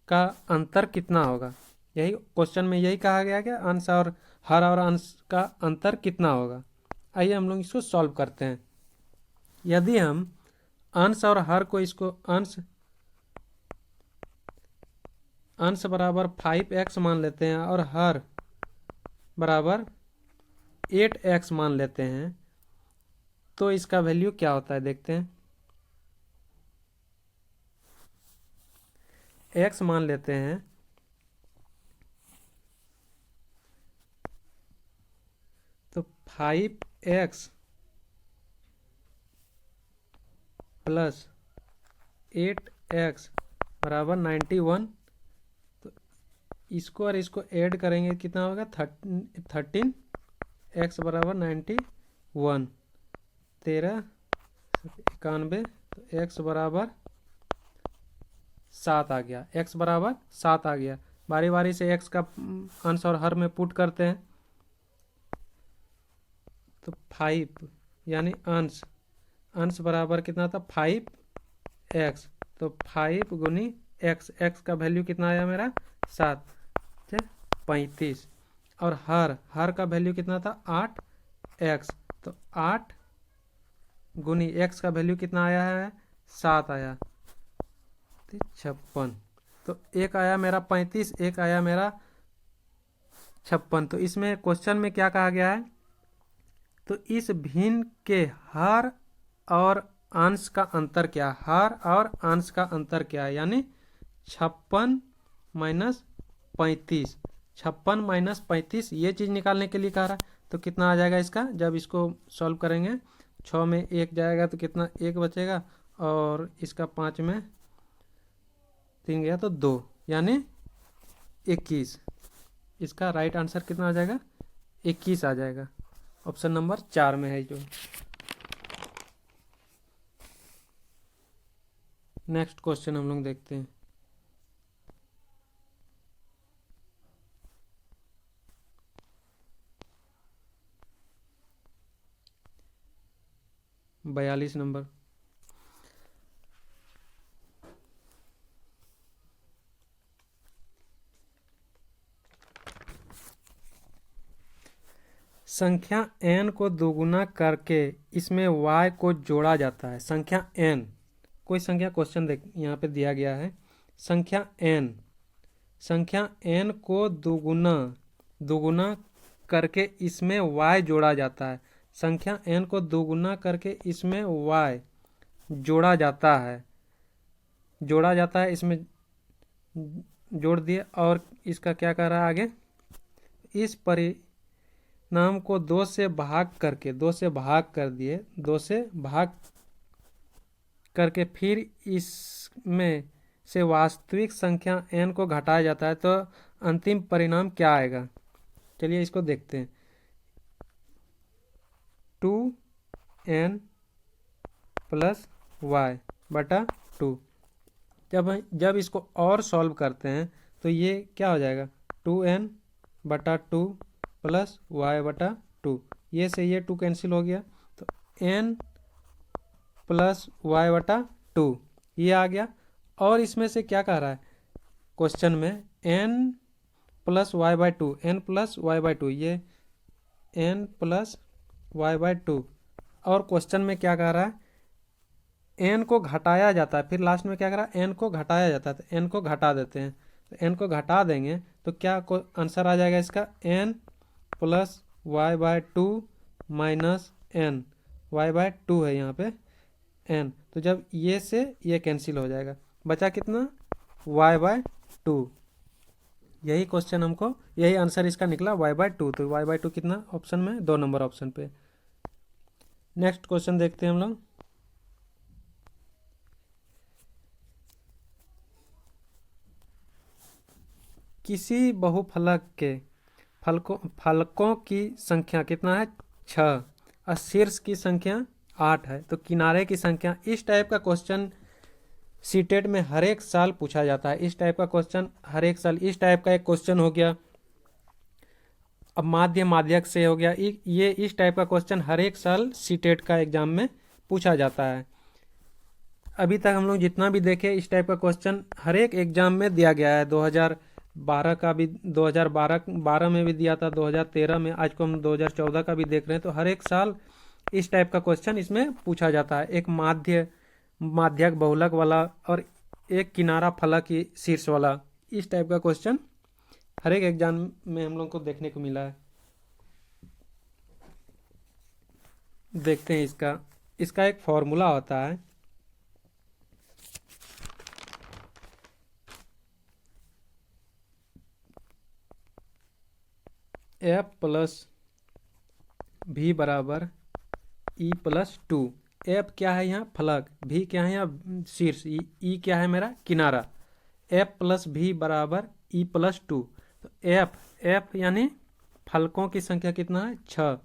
का अंतर कितना होगा। यही क्वेश्चन में यही कहा गया क्या? अंश और हर और अंश का अंतर कितना होगा। आइए हम लोग इसको सॉल्व करते हैं। यदि हम अंश और हर को इसको अंश बराबर 5x मान लेते हैं और हर बराबर 8x मान लेते हैं, तो इसका वैल्यू क्या होता है देखते हैं। x मान लेते हैं तो 5x प्लस 8x बराबर 91। तो इसको और इसको ऐड करेंगे कितना होगा? 13। x बराबर 91, 13 91, तो x बराबर 7 आ गया। x बराबर 7 आ गया। बारी बारी से x का अंश और हर में पुट करते हैं। तो 5 यानी अंश बराबर कितना था? 5x। तो 5 गुनी x का वैल्यू कितना आया मेरा? 7, 35। और हर का वैल्यू कितना था? 8x। तो 8 गुनी x का वैल्यू कितना आया है? 7 आया, 56। तो एक आया मेरा 35, एक आया मेरा 56। तो इसमें क्वेश्चन में क्या कहा गया है? तो इस भिन्न के हर और अंश का अंतर क्या? हर और अंश का अंतर क्या है? यानी 56 माइनस 35। 56 माइनस 35 ये चीज़ निकालने के लिए कह रहा है। तो कितना आ जाएगा इसका? जब इसको सॉल्व करेंगे, 6 में 1 जाएगा तो कितना? 1 बचेगा। और इसका 5 में 3 गया तो 2, यानी 21। इसका राइट आंसर कितना आ जाएगा? 21 आ जाएगा। ऑप्शन नंबर 4 में है जो। नेक्स्ट क्वेश्चन हम लोग देखते हैं। बयालीस नंबर। संख्या n को दोगुना करके इसमें y को जोड़ा जाता है। संख्या n, कोई संख्या क्वेश्चन देख यहाँ पे दिया गया है। संख्या n को दोगुना करके इसमें y जोड़ा जाता है। संख्या n को दोगुना करके इसमें y जोड़ा जाता है। इसमें जोड़ दिए। और इसका क्या कह रहा है आगे? इस परिणाम को 2 से भाग कर दिए। 2 से भाग करके फिर इसमें से वास्तविक संख्या n को घटाया जाता है। तो अंतिम परिणाम क्या आएगा? चलिए इसको देखते हैं। 2n प्लस y बटा 2। जब इसको और सॉल्व करते हैं तो ये क्या हो जाएगा? 2n बटा 2 प्लस y बटा 2। ये से ये 2 कैंसिल हो गया। तो n प्लस y बटा 2 ये आ गया। और इसमें से क्या कह रहा है क्वेश्चन में? n plus y by 2, n plus y by 2, ये n प्लस y बाई 2। और क्वेश्चन में क्या कह रहा है? n को घटाया जाता है। फिर लास्ट में क्या कह रहा है? n को घटाया जाता है। तो n को घटा देते हैं। तो n को घटा देंगे तो क्या आंसर आ जाएगा इसका? n plus y by 2 minus n y/2 है यहाँ पे n, तो जब ये से ये कैंसिल हो जाएगा, बचा कितना y/2। यही क्वेश्चन हमको, यही आंसर इसका निकला y/2। तो y/2 कितना ऑप्शन में, 2 नंबर ऑप्शन पे। नेक्स्ट क्वेश्चन देखते हैं हम लोग। किसी बहुफलक के फलकों की संख्या कितना है, 6, और शीर्ष की संख्या 8 है, तो किनारे की संख्या। इस टाइप का क्वेश्चन सीटेट में हर एक साल पूछा जाता है। इस टाइप का क्वेश्चन हर एक साल, इस टाइप का एक क्वेश्चन हो गया। अब माध्यक से हो गया, ये इस टाइप का क्वेश्चन हर एक साल सीटेट का एग्जाम में पूछा जाता है। अभी तक हम लोग जितना भी देखे, इस टाइप का क्वेश्चन हर एक एग्जाम में दिया गया है। 2012 का भी, 2012 में भी दिया था, 2013 में, आज को हम 2014 का भी देख रहे हैं। तो हर एक साल इस टाइप का क्वेश्चन इसमें पूछा जाता है। एक माध्यक बहुलक वाला और एक किनारा फलक शीर्ष वाला, इस टाइप का क्वेश्चन हर एक एग्जाम में हम लोग को देखने को मिला है। देखते हैं इसका एक फॉर्मूला होता है। F + V = E + 2। F क्या है यहाँ, फलक, V क्या है यहाँ, शीर्ष, E क्या है मेरा, किनारा। F + V = E + 2। तो F यानी फलकों की संख्या कितना है, 6,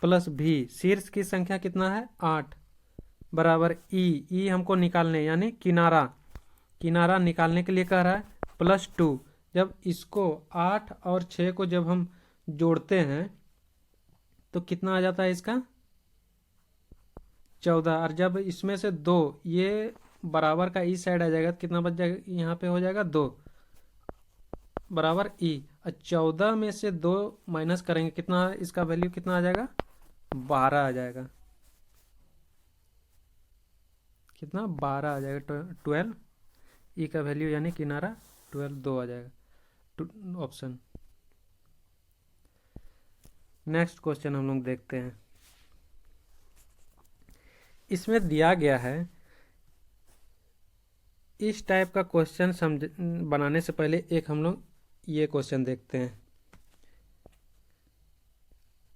प्लस V शीर्ष की संख्या कितना है, 8, बराबर E हमको निकालने, यानी किनारा निकालने के लिए कह रहा है, +2। जब इसको 8 और 6 को जब हम जोड़ते हैं तो कितना आ जाता है इसका, 14। और जब इसमें से 2 ये बराबर का इस साइड आ जाएगा तो कितना बच जाएगा, यहाँ पे हो जाएगा 2, बराबर E। और 14 में से 2 माइनस करेंगे, कितना इसका वैल्यू कितना आ जाएगा, 12 आ जाएगा। कितना, 12 आ जाएगा, 12। E का वैल्यू यानी किनारा 12, 2 आ जाएगा ऑप्शन। नेक्स्ट क्वेश्चन हम लोग देखते हैं। इसमें दिया गया है, इस टाइप का क्वेश्चन बनाने से पहले एक हम लोग ये क्वेश्चन देखते हैं।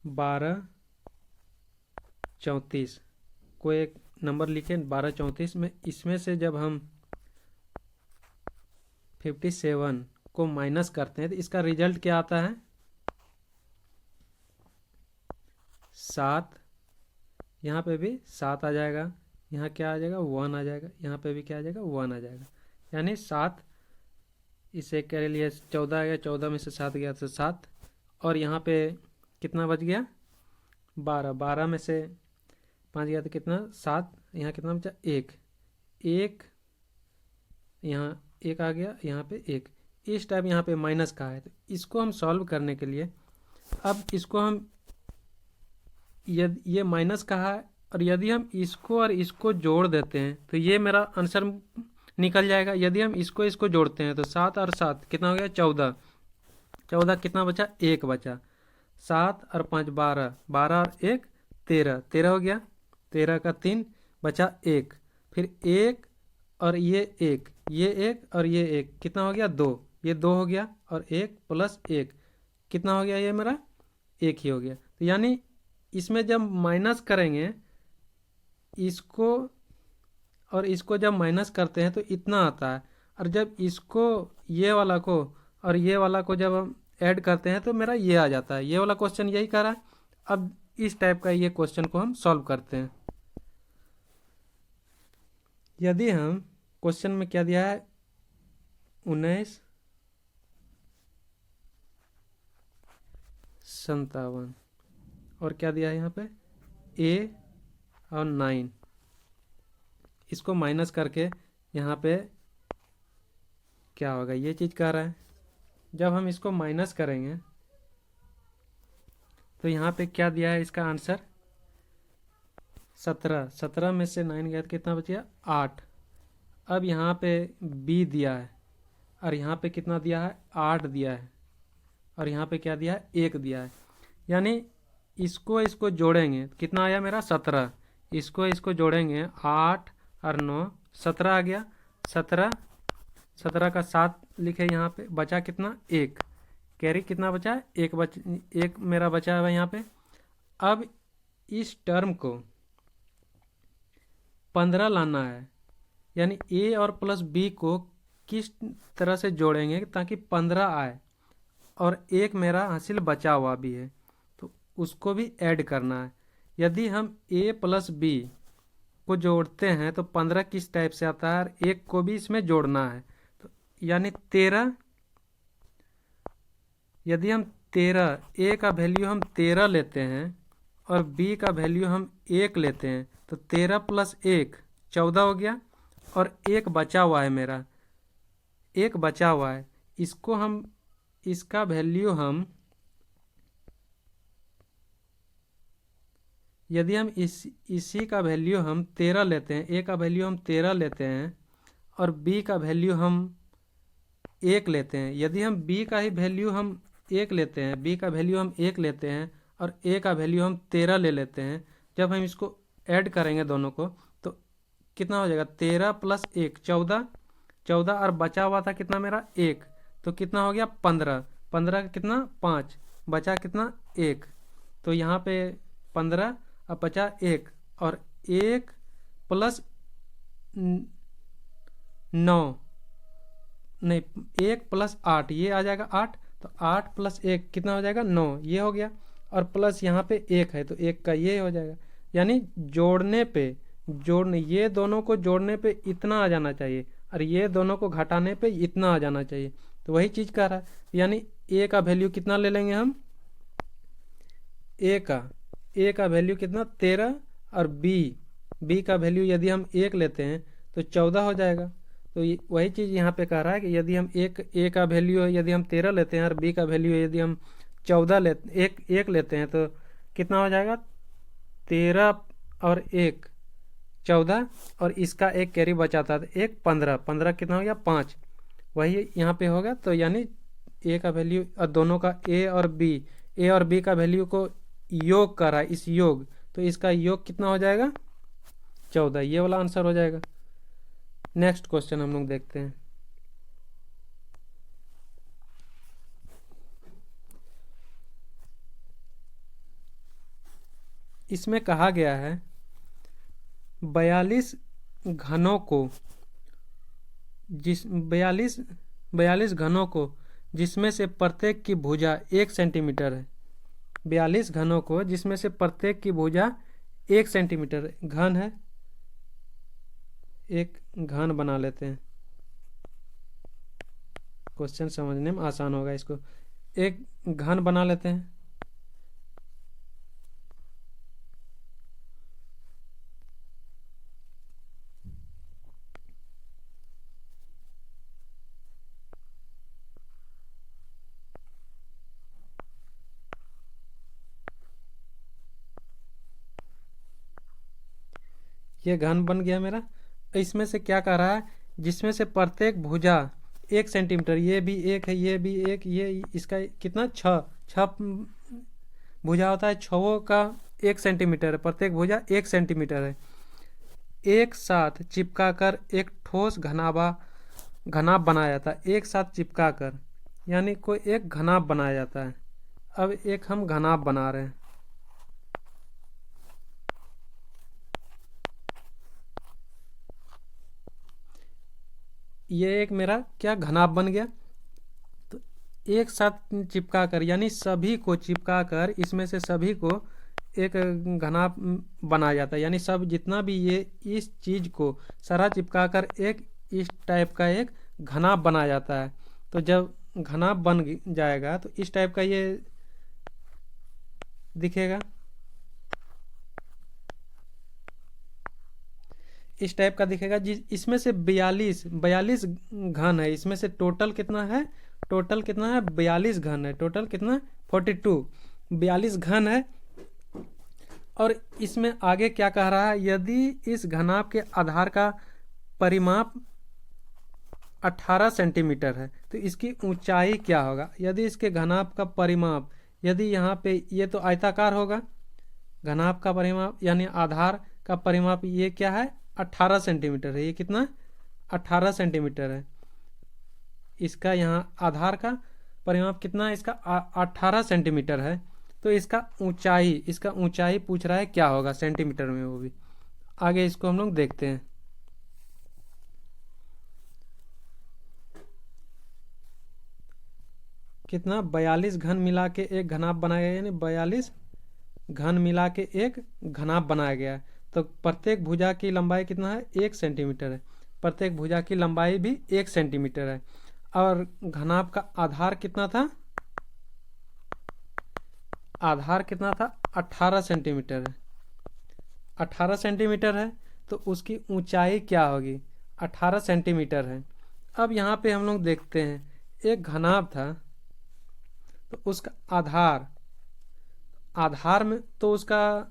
12 34 को एक नंबर लिखे, 12 34 में, इसमें से जब हम 57 को माइनस करते हैं तो इसका रिजल्ट क्या आता है, 7। यहाँ पे भी 7 आ जाएगा, यहाँ क्या आ जाएगा, 1 आ जाएगा, यहाँ पे भी क्या आ जाएगा, 1 आ जाएगा, यानी 7। इसे के लिए 14 आ गया, 14 में से 7 गया तो 7। और यहाँ पे कितना बच गया, 12 में से 5 गया तो कितना, 7। यहाँ कितना बचा, 1, यहाँ 1 आ गया, यहाँ पे 1। इस टाइप यहाँ पे माइनस का है, तो इसको हम सॉल्व करने के लिए, अब इसको हम, ये माइनस का है, और यदि हम इसको और इसको जोड़ देते हैं तो ये मेरा आंसर निकल जाएगा। यदि हम इसको जोड़ते हैं तो 7 और 7 कितना हो गया, 14। 14 कितना बचा, 1 बचा। 7 और 5 12, 12 और 1 13, 13 हो गया। 13 का 3 बचा 1, फिर 1 और ये 1, ये 1 और ये 1 कितना हो गया, 2। ये 2 हो गया, और 1 + 1 कितना हो गया, ये मेरा 1 ही हो गया। तो यानी इसमें जब माइनस करेंगे, इसको और इसको जब माइनस करते हैं तो इतना आता है, और जब इसको, ये वाला को और ये वाला को जब हम ऐड करते हैं तो मेरा ये आ जाता है। ये वाला क्वेश्चन यही कर रहा है। अब इस टाइप का ये क्वेश्चन को हम सॉल्व करते हैं। यदि हम क्वेश्चन में क्या दिया है, 19 57, और क्या दिया है यहाँ पे, A और 9, इसको माइनस करके यहाँ पे क्या होगा, ये चीज़ कह रहा है। जब हम इसको माइनस करेंगे तो यहाँ पे क्या दिया है, इसका आंसर 17। 17 में से 9 गया तो कितना बचेगा, 8। अब यहाँ पे B दिया है, और यहाँ पे कितना दिया है, 8 दिया है, और यहाँ पे क्या दिया है, 1 दिया है। यानी इसको जोड़ेंगे कितना आया मेरा, 17। इसको जोड़ेंगे, 8 और 9 17 आ गया। 17 का 7 लिखे यहाँ पे, बचा कितना, 1। कैरी कितना बचा, एक मेरा बचा है यहाँ पे। अब इस टर्म को 15 लाना है, यानी ए और प्लस बी को किस तरह से जोड़ेंगे ताकि 15 आए, और एक मेरा हासिल बचा हुआ भी है तो उसको भी ऐड करना है। यदि हम ए प्लस बी को जोड़ते हैं तो 15 किस टाइप से आता है, और एक को भी इसमें जोड़ना है, तो यानी 13। यदि हम 13, ए का वैल्यू हम 13 लेते हैं और बी का वैल्यू हम 1 लेते हैं, तो 13 प्लस 1 14 हो गया, और एक बचा हुआ है मेरा, एक बचा हुआ है। इसको हम, इसका वैल्यू हम, यदि हम इसी का वैल्यू हम 13 लेते हैं, ए का वैल्यू हम 13 लेते हैं और बी का वैल्यू हम 1 लेते हैं, यदि हम बी का ही वैल्यू हम 1 लेते हैं, बी का वैल्यू हम 1 लेते हैं और ए का वैल्यू हम 13 ले लेते हैं, जब हम इसको ऐड करेंगे दोनों को तो कितना हो जाएगा, 13 प्लस 1 14 और बचा हुआ था कितना मेरा 1, तो कितना हो गया 15 का कितना 5, बचा कितना 1, तो यहाँ पे 15 अब बचा 1, और 1 प्लस 9 नहीं, 1 प्लस 8 ये आ जाएगा 8, तो 8 प्लस 1 कितना हो जाएगा 9, ये हो गया, और प्लस यहाँ पे 1 है तो 1 का ये हो जाएगा। यानी जोड़ने ये दोनों को जोड़ने पे इतना आ जाना चाहिए और ये दोनों को घटाने पे इतना आ जाना चाहिए, तो वही चीज़ कर रहा है। यानी ए का वैल्यू कितना ले लेंगे हम, ए का वैल्यू कितना 13, और बी का वैल्यू यदि हम 1 लेते हैं तो 14 हो जाएगा। तो वही चीज़ यहाँ पे कह रहा है कि यदि हम ए का वैल्यू यदि हम 13 लेते हैं और बी का वैल्यू यदि हम 14 लेते 1 लेते हैं तो कितना हो जाएगा, 13 और 1 14, और इसका एक कैरी बचाता था 1 15 कितना हो गया 5, वही यहाँ पे होगा। तो यानी ए का वैल्यू और दोनों का ए और बी का वैल्यू को योग करा, इस योग, तो इसका योग कितना हो जाएगा 14, ये वाला आंसर हो जाएगा। नेक्स्ट क्वेश्चन हम लोग देखते हैं। इसमें कहा गया है 42 घनों को, 42 घनों को जिसमें से प्रत्येक की भुजा 1 सेंटीमीटर है। 42 घनों को जिसमें से प्रत्येक की भुजा 1 सेंटीमीटर घन है। एक घन बना लेते हैं, क्वेश्चन समझने में आसान होगा। इसको एक घन बना लेते हैं। ये घन बन गया मेरा। इसमें से क्या कह रहा है, जिसमें से प्रत्येक भुजा 1 सेंटीमीटर, ये भी 1 है, ये भी 1, ये इसका कितना 6 भुजा होता है, 6 का 1 सेंटीमीटर है, प्रत्येक भुजा 1 सेंटीमीटर है। एक साथ चिपकाकर एक ठोस घनाभ बनाया जाता है। एक साथ चिपकाकर यानी कोई एक घनाभ बनाया जाता है। अब एक हम घनाभ बना रहे हैं। ये एक मेरा क्या घनाभ बन गया। तो एक साथ चिपका कर यानी सभी को चिपका कर इसमें से सभी को एक घनाभ बनाया जाता है। यानी सब जितना भी ये इस चीज़ को सारा चिपका कर एक इस टाइप का एक घनाभ बनाया जाता है। तो जब घनाभ बन जाएगा तो इस टाइप का ये दिखेगा, इस टाइप का दिखेगा। इसमें से 42 घन है। इसमें से टोटल कितना है, 42 घन है। टोटल कितना 42 घन है। और इसमें आगे क्या कह रहा है, यदि इस घनाभ के आधार का परिमाप 18 सेंटीमीटर है तो इसकी ऊंचाई क्या होगा। यदि इसके घनाभ का परिमाप, यदि यहाँ पे ये तो आयताकार होगा, घनाभ का परिमाप यानी आधार का परिमाप ये क्या है 18 सेंटीमीटर है। ये कितना 18 सेंटीमीटर है। इसका यहाँ आधार का परिमाप कितना है इसका 18 सेंटीमीटर है। तो इसका ऊंचाई पूछ रहा है क्या होगा सेंटीमीटर में, वो भी आगे इसको हम लोग देखते हैं। कितना 42 घन मिला के एक घनाभ बनाया गया, यानी 42 घन मिला के एक घनाभ बनाया गया है। तो प्रत्येक भुजा की लंबाई कितना है 1 सेंटीमीटर है। प्रत्येक भुजा की लंबाई भी 1 सेंटीमीटर है। और घनाभ का आधार कितना था, आधार कितना था 18 सेंटीमीटर है। 18 सेंटीमीटर है तो उसकी ऊंचाई क्या होगी 18 सेंटीमीटर है। अब यहाँ पे हम लोग देखते हैं एक घनाभ था तो उसका आधार में तो उसका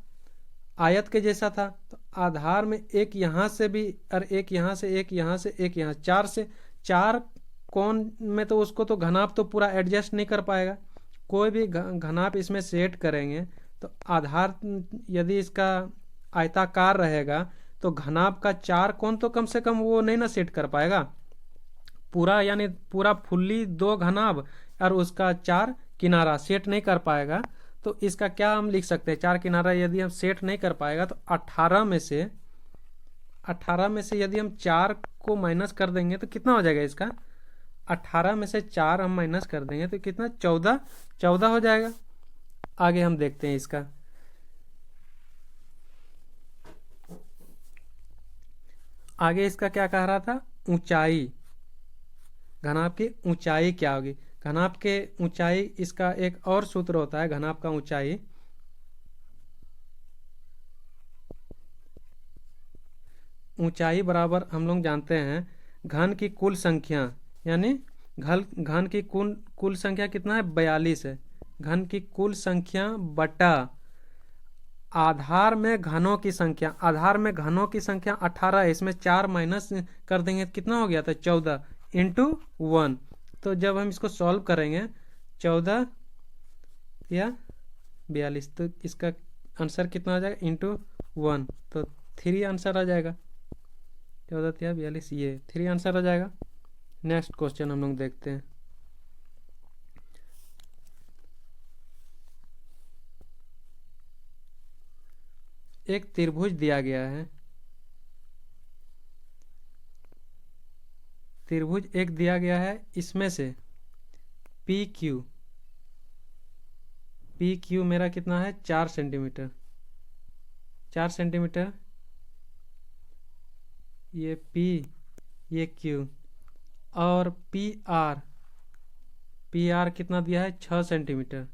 आयत के जैसा था। तो आधार में एक यहाँ से भी और एक यहाँ से, एक यहाँ से, एक यहाँ, चार कोण में तो उसको तो घनाभ तो पूरा एडजस्ट नहीं कर पाएगा। कोई भी घनाभ इसमें सेट करेंगे तो आधार यदि इसका आयताकार रहेगा तो घनाभ का 4 कोण तो कम से कम वो नहीं ना सेट कर पाएगा पूरा, यानी पूरा फुल्ली 2 घनाभ और उसका 4 किनारा सेट नहीं कर पाएगा। तो इसका क्या हम लिख सकते हैं, 4 किनारा यदि हम सेट नहीं कर पाएगा तो 18 में से यदि हम 4 को माइनस कर देंगे तो कितना हो जाएगा इसका 18 में से 4 हम माइनस कर देंगे तो कितना 14 हो जाएगा। आगे हम देखते हैं इसका। आगे इसका क्या कह रहा था, ऊंचाई, घनाभ की ऊंचाई क्या होगी। घनाभ के ऊंचाई इसका एक और सूत्र होता है। घनाभ का ऊंचाई बराबर हम लोग जानते हैं घन की कुल संख्या, यानी घन की कुल संख्या कितना है 42 है। घन की कुल संख्या बटा आधार में घनों की संख्या। आधार में घनों की संख्या 18 है, इसमें 4 माइनस कर देंगे कितना हो गया था 14 इंटू 1। तो जब हम इसको सॉल्व करेंगे 14 या 42 तो इसका आंसर कितना आ जाएगा इंटू 1, तो 3 आंसर आ जाएगा। 14 या 42 ये 3 आंसर आ जाएगा। नेक्स्ट क्वेश्चन हम लोग देखते हैं। एक त्रिभुज दिया गया है, त्रिभुज एक दिया गया है, इसमें से पी क्यू मेरा कितना है 4 सेंटीमीटर, 4 सेंटीमीटर, ये पी ये क्यू, और पी आर कितना दिया है 6 सेंटीमीटर,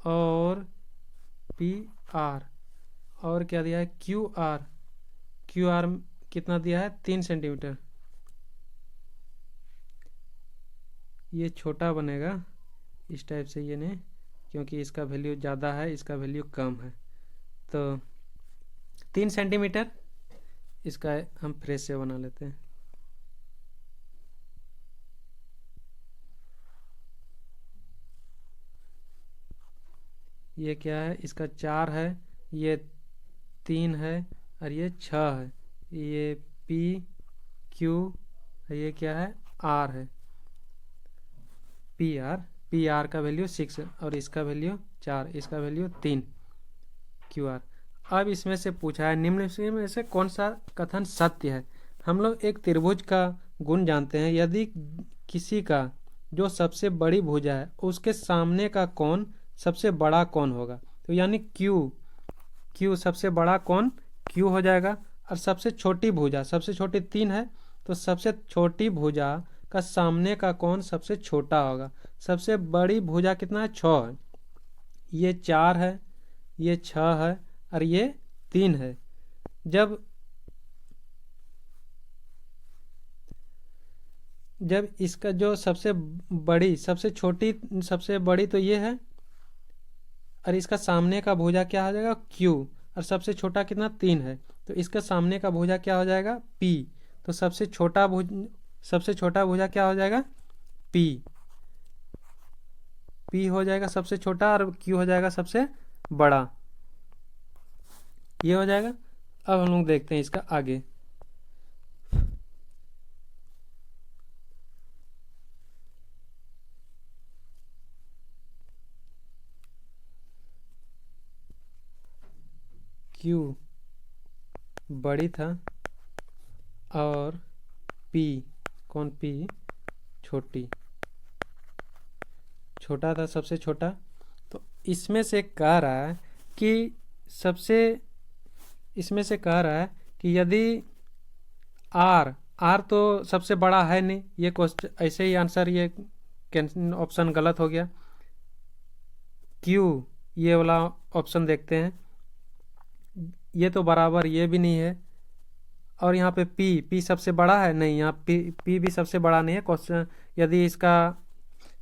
और पी आर और क्या दिया है क्यू आर कितना दिया है 3 सेंटीमीटर। ये छोटा बनेगा इस टाइप से, ये नहीं, क्योंकि इसका वैल्यू ज़्यादा है इसका वैल्यू कम है। तो 3 सेंटीमीटर इसका हम फ्रेश से बना लेते हैं। ये क्या है इसका 4 है, ये 3 है और ये 6 है। ये पी क्यू, ये क्या है आर है, पी आर का वैल्यू 6 और इसका वैल्यू 4, इसका वैल्यू 3 क्यू आर। अब इसमें से पूछा है निम्न में से कौन सा कथन सत्य है। हम लोग एक त्रिभुज का गुण जानते हैं, यदि किसी का जो सबसे बड़ी भुजा है उसके सामने का कोण सबसे बड़ा कोण होगा, तो यानी क्यू सबसे बड़ा कोण क्यू हो जाएगा। और सबसे छोटी भुजा, सबसे छोटी 3 है तो सबसे छोटी भुजा का सामने का कोण सबसे छोटा होगा। सबसे बड़ी भुजा कितना है 6 है, ये 4 है, ये 6 है और ये 3 है। जब इसका जो सबसे बड़ी सबसे छोटी सबसे बड़ी तो ये है, और इसका सामने का भुजा क्या हो जाएगा क्यू, और सबसे छोटा कितना 3 है तो इसका सामने का भुजा क्या हो जाएगा पी। तो सबसे छोटा भुजा क्या हो जाएगा पी हो जाएगा सबसे छोटा, और क्यू हो जाएगा सबसे बड़ा, ये हो जाएगा। अब हम लोग देखते हैं इसका आगे। क्यू बड़ी था और पी, कौन पी छोटा था, सबसे छोटा। तो इसमें से कह रहा है कि इसमें से कह रहा है कि यदि आर तो सबसे बड़ा है नहीं, ये क्वेश्चन ऐसे ही आंसर, ये ऑप्शन गलत हो गया। क्यू, ये वाला ऑप्शन देखते हैं, ये तो बराबर, ये भी नहीं है। और यहाँ पे पी सबसे बड़ा है नहीं, यहाँ पी भी सबसे बड़ा नहीं है। क्वेश्चन यदि इसका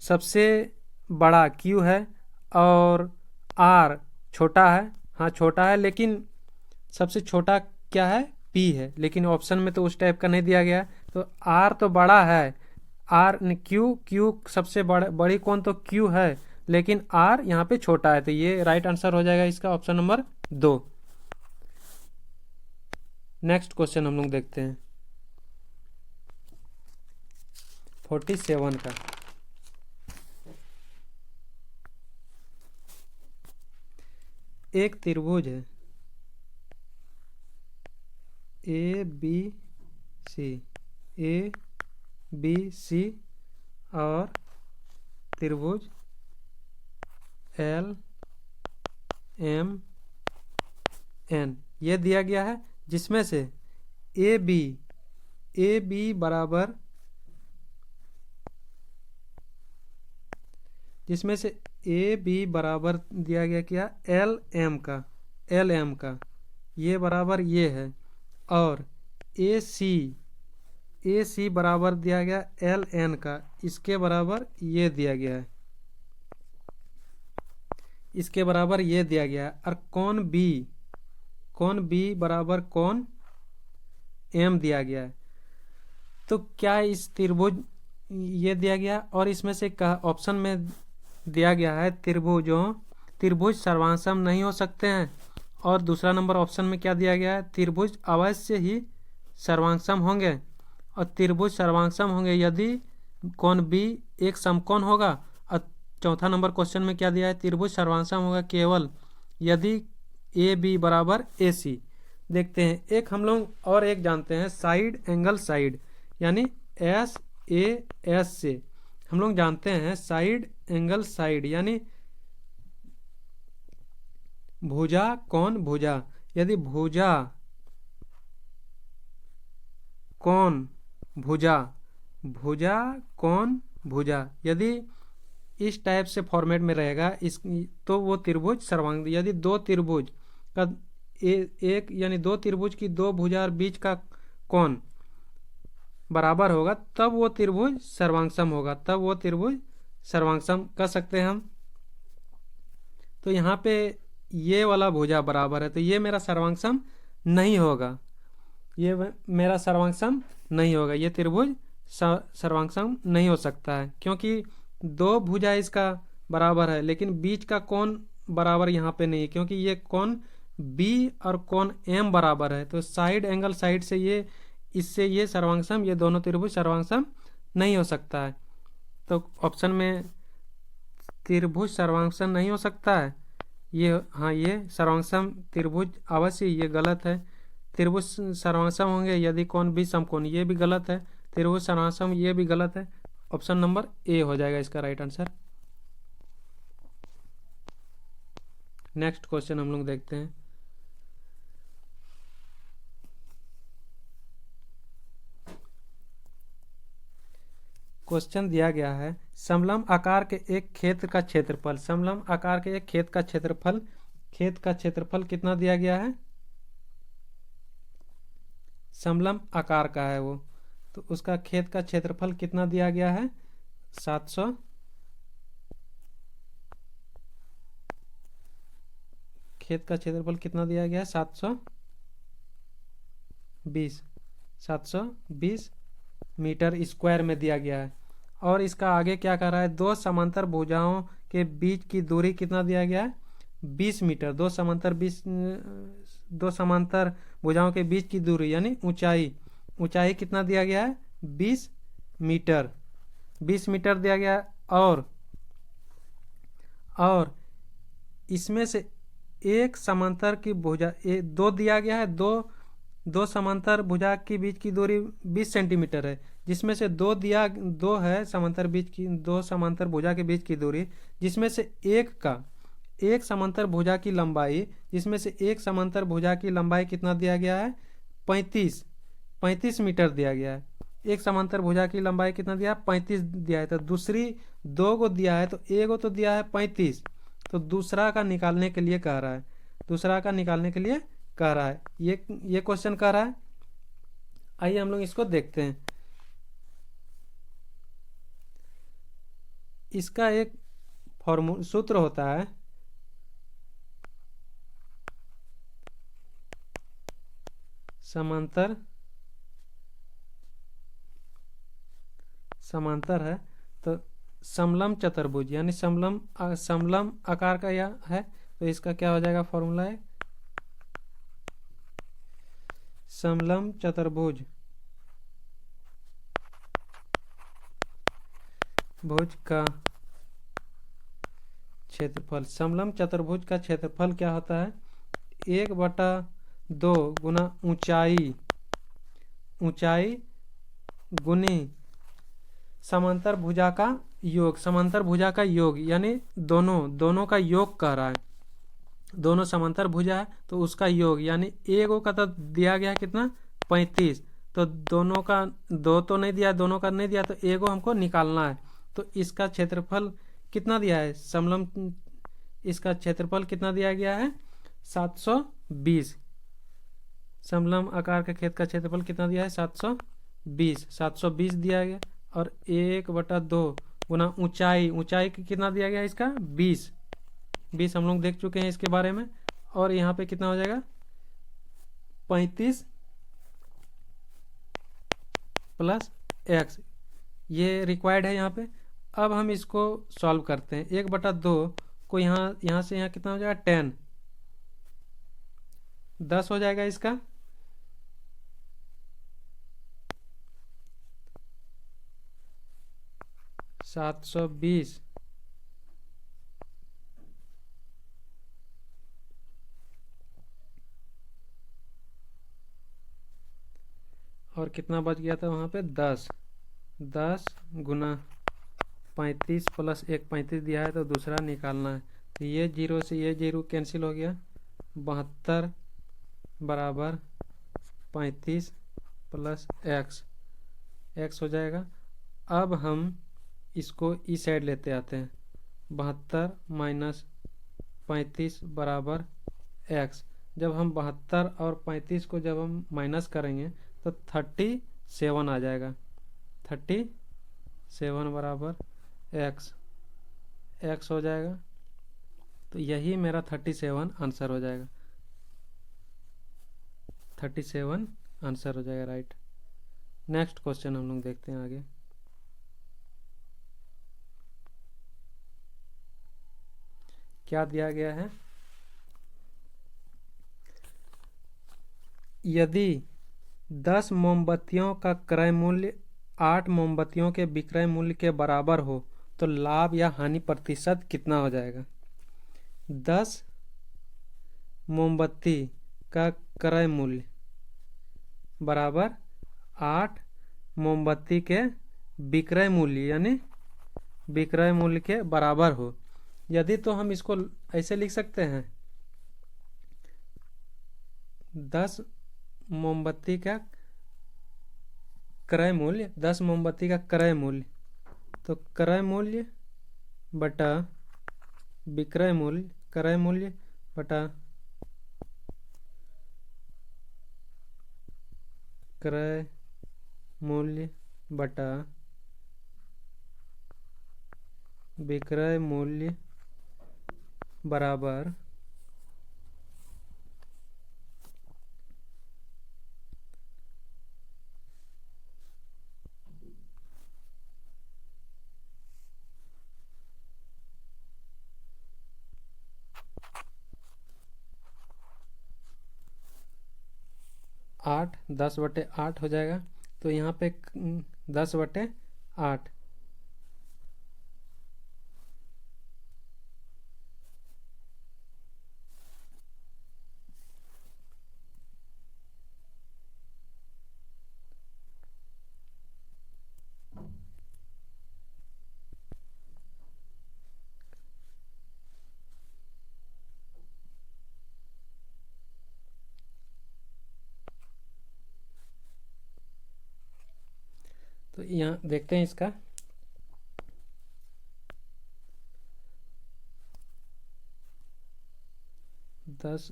सबसे बड़ा क्यू है और आर छोटा है, हाँ छोटा है, लेकिन सबसे छोटा क्या है, पी है, लेकिन ऑप्शन में तो उस टाइप का नहीं दिया गया। तो आर तो बड़ा है, आर क्यू सबसे बड़ी कौन, तो क्यू है, लेकिन आर यहाँ पे छोटा है। तो ये राइट आंसर हो जाएगा इसका ऑप्शन नंबर 2। नेक्स्ट क्वेश्चन हम लोग देखते हैं 47 का। एक त्रिभुज है ए बी सी और त्रिभुज एल एम एन ये दिया गया है, जिसमें से ए बी बराबर, जिसमें से ए बी बराबर दिया गया क्या, एल एम का ये बराबर ये है। और ए सी बराबर दिया गया एल एन का, इसके बराबर ये दिया गया है, इसके बराबर ये दिया गया है। और कौन बी बराबर कौन एम दिया गया है। तो क्या इस त्रिभुज ये दिया गया, और इसमें से ऑप्शन में दिया गया है त्रिभुज सर्वांगसम नहीं हो सकते हैं। और दूसरा नंबर ऑप्शन में क्या दिया गया है, त्रिभुज अवश्य ही सर्वांगसम होंगे, और त्रिभुज सर्वांगसम होंगे यदि कौन बी एक समकोण होगा। और चौथा नंबर क्वेश्चन में क्या दिया है, त्रिभुज सर्वांगसम होगा केवल यदि ए बी बराबर ए सी। देखते हैं एक हम लोग और एक जानते हैं साइड एंगल साइड, यानी एस ए एस से हम लोग जानते हैं साइड एंगल साइड, यानी भुजा कौन भुजा। यदि भुजा कौन भुजा यदि इस टाइप से फॉर्मेट में रहेगा इस, तो वो त्रिभुज सर्वांग। यदि दो त्रिभुज का एक यानी दो त्रिभुज की दो भुजा और बीच का कोण बराबर होगा, तब वो त्रिभुज सर्वांगसम होगा, तब वो त्रिभुज सर्वांगसम कह सकते हैं हम। तो यहाँ पे ये वाला भुजा बराबर है, तो ये मेरा सर्वांगसम नहीं होगा, ये मेरा सर्वांगसम नहीं होगा, ये त्रिभुज सर्वांगसम नहीं हो सकता है, क्योंकि दो भुजा इसका बराबर है लेकिन बीच का कोण बराबर यहाँ पे नहीं है, क्योंकि ये कोण बी और कोण एम बराबर है। तो साइड एंगल साइड से ये इससे ये सर्वांगसम, ये दोनों त्रिभुज सर्वांगसम नहीं हो सकता है। तो ऑप्शन में त्रिभुज सर्वांगसम नहीं हो सकता है, ये हाँ ये सर्वांगसम त्रिभुज अवश्य, ये गलत है। त्रिभुज सर्वांगसम होंगे यदि कोण भी समकोण, ये भी गलत है। त्रिभुज सर्वांगसम, ये भी गलत है। ऑप्शन नंबर ए हो जाएगा इसका राइट आंसर। नेक्स्ट क्वेश्चन हम लोग देखते हैं क्वेश्चन दिया गया है समलंब आकार के एक क्षेत्र का क्षेत्रफल, समलंब आकार के एक खेत का क्षेत्रफल कितना दिया गया है, समलंब आकार का है वो, तो उसका खेत का क्षेत्रफल कितना दिया गया है 700। खेत का क्षेत्रफल कितना दिया गया है 720 मीटर स्क्वायर में दिया गया है। और इसका आगे क्या कर रहा है, दो समांतर भुजाओं के बीच की दूरी कितना दिया गया है 20 मीटर। दो समांतर दो समांतर भुजाओं के बीच की दूरी यानी ऊंचाई कितना दिया गया है 20 मीटर 20 मीटर दिया गया है। और इसमें से एक समांतर की भुजा दो दिया गया है, दो समांतर भुजा के बीच की दूरी 20 सेंटीमीटर है, जिसमें से दो है दो समांतर भुजा के बीच की दूरी, जिसमें से एक समांतर भुजा की लंबाई कितना दिया गया है 35 मीटर दिया गया है। एक समांतर भुजा की लंबाई कितना दिया है 35 दिया है। तो दूसरी दो को दिया है तो एक को तो दिया है 35, तो दूसरा का निकालने के लिए कह रहा है ये क्वेश्चन कह रहा है। आइए हम लोग इसको देखते हैं। इसका एक सूत्र होता है, समांतर है तो समलम चतुर्भुज यानी समलम आकार का यह है, तो इसका क्या हो जाएगा फॉर्मूला है समलम चतुर्भुज का क्षेत्रफल। समलम चतुर्भुज का क्षेत्रफल क्या होता है 1/2 गुना ऊंचाई गुनी समांतर भुजा का योग यानी दोनों का योग कह रहा है। दोनों समांतर भुजा है तो उसका योग यानी एक का तो दिया गया है कितना 35, तो दोनों का दो तो नहीं दिया, दोनों का नहीं दिया, तो एक हमको निकालना है। तो इसका क्षेत्रफल कितना दिया है इसका क्षेत्रफल कितना दिया गया है 720। समलम आकार के खेत का क्षेत्रफल कितना दिया है 720 दिया गया। और 1/2 गुना ऊंचाई कितना दिया गया इसका 20 हम लोग देख चुके हैं इसके बारे में। और यहाँ पे कितना हो जाएगा 35 प्लस x, ये रिक्वायर्ड है यहाँ पे। अब हम इसको सॉल्व करते हैं। 1/2 को यहाँ से यहाँ कितना हो जाएगा 10 हो जाएगा इसका। $720 और कितना बच गया था वहाँ पे 10 गुना 35 प्लस 1 35 दिया है तो दूसरा निकालना है। तो ये जीरो से ये जीरो कैंसिल हो गया, 72 बराबर 35 प्लस x हो जाएगा। अब हम इसको इस साइड लेते आते हैं, 72 माइनस 35 बराबर x। जब हम 72 और 35 को जब हम माइनस करेंगे तो 37 आ जाएगा। 37 बराबर x हो जाएगा। तो यही मेरा 37 आंसर हो जाएगा। 37 आंसर हो जाएगा, राइट। नेक्स्ट क्वेश्चन हम लोग देखते हैं आगे। क्या दिया गया है, यदि 10 मोमबत्तियों का क्रय मूल्य 8 मोमबत्तियों के विक्रय मूल्य के बराबर हो तो लाभ या हानि प्रतिशत कितना हो जाएगा। 10 मोमबत्ती का क्रय मूल्य बराबर 8 मोमबत्ती के विक्रय मूल्य यानी विक्रय मूल्य के बराबर हो। यदि तो हम इसको ऐसे लिख सकते हैं, 10 मोमबत्ती का क्रय मूल्य, 10 मोमबत्ती का क्रय मूल्य, तो क्रय मूल्य बटा विक्रय मूल्य, क्रय मूल्य बटा क्रय मूल्य बटा विक्रय मूल्य बराबर 8, 10/8 हो जाएगा। तो यहाँ पे 10/8। तो यहाँ देखते हैं इसका। दस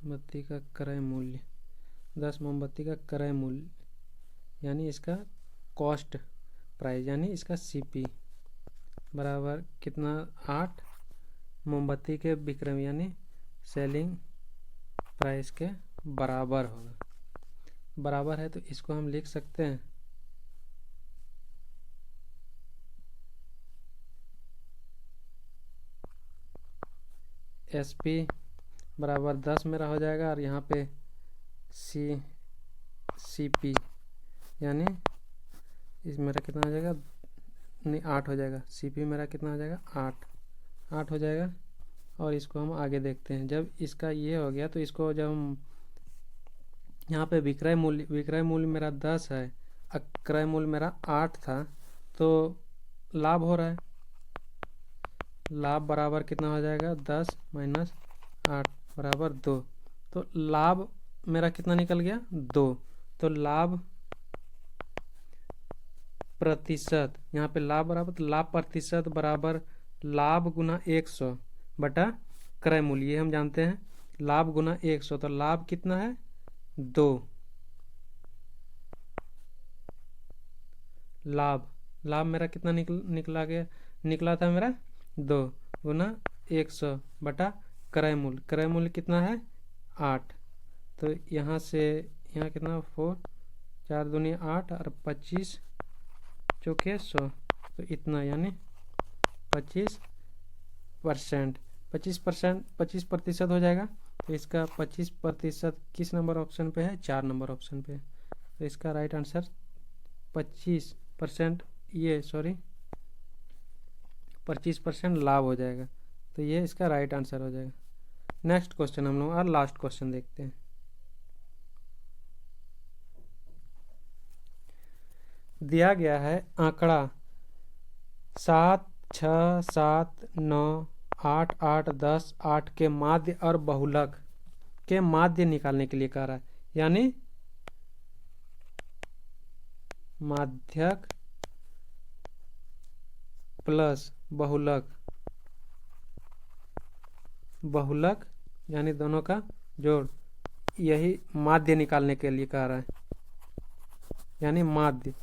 मोमबत्ती का क्रय मूल्य, 10 मोमबत्ती का क्रय मूल्य यानी इसका कॉस्ट प्राइस यानी इसका सीपी बराबर कितना, 8 मोमबत्ती के विक्रय यानी सेलिंग प्राइस के बराबर होगा। बराबर है तो इसको हम लिख सकते हैं एस पी बराबर 10 मेरा हो जाएगा, और यहाँ पे सी पी यानी इस मेरा कितना हो जाएगा, नहीं 8 हो जाएगा। सी पी मेरा कितना हो जाएगा, 8 हो जाएगा। और इसको हम आगे देखते हैं। जब इसका ये हो गया तो इसको जब हम यहाँ पे विक्रय मूल्य मेरा 10 है, क्रय मूल्य मेरा 8 था, तो लाभ हो रहा है। लाभ बराबर कितना हो जाएगा, 10 माइनस 8 बराबर 2। तो लाभ मेरा कितना निकल गया, 2। तो लाभ प्रतिशत, यहाँ पे लाभ बराबर, तो लाभ प्रतिशत बराबर लाभ गुना 100 बटा क्रय मूल्य, ये हम जानते हैं। लाभ गुना 100, तो लाभ कितना है, 2। लाभ मेरा कितना निकला था मेरा, 2 गुना 100 बटा क्रय मूल्य कितना है, 8। तो यहाँ से यहाँ कितना, 4, 4 दूनी 8 और 25 चौके 100, तो इतना यानी 25%। 25% हो जाएगा। तो इसका 25% किस नंबर ऑप्शन पे है, 4 नंबर ऑप्शन पे। तो इसका राइट आंसर 25%, 25% लाभ हो जाएगा। तो ये इसका राइट आंसर हो जाएगा। नेक्स्ट क्वेश्चन हम लोग और लास्ट क्वेश्चन देखते हैं। दिया गया है आंकड़ा 7, 6, 7, 9, 8, 8, 10, 8 के माध्य और बहुलक के माध्य निकालने के लिए कह रहा है। यानी माध्यक प्लस बहुलक यानी दोनों का जोड़, यही माध्य निकालने के लिए कह रहा है। यानी माध्य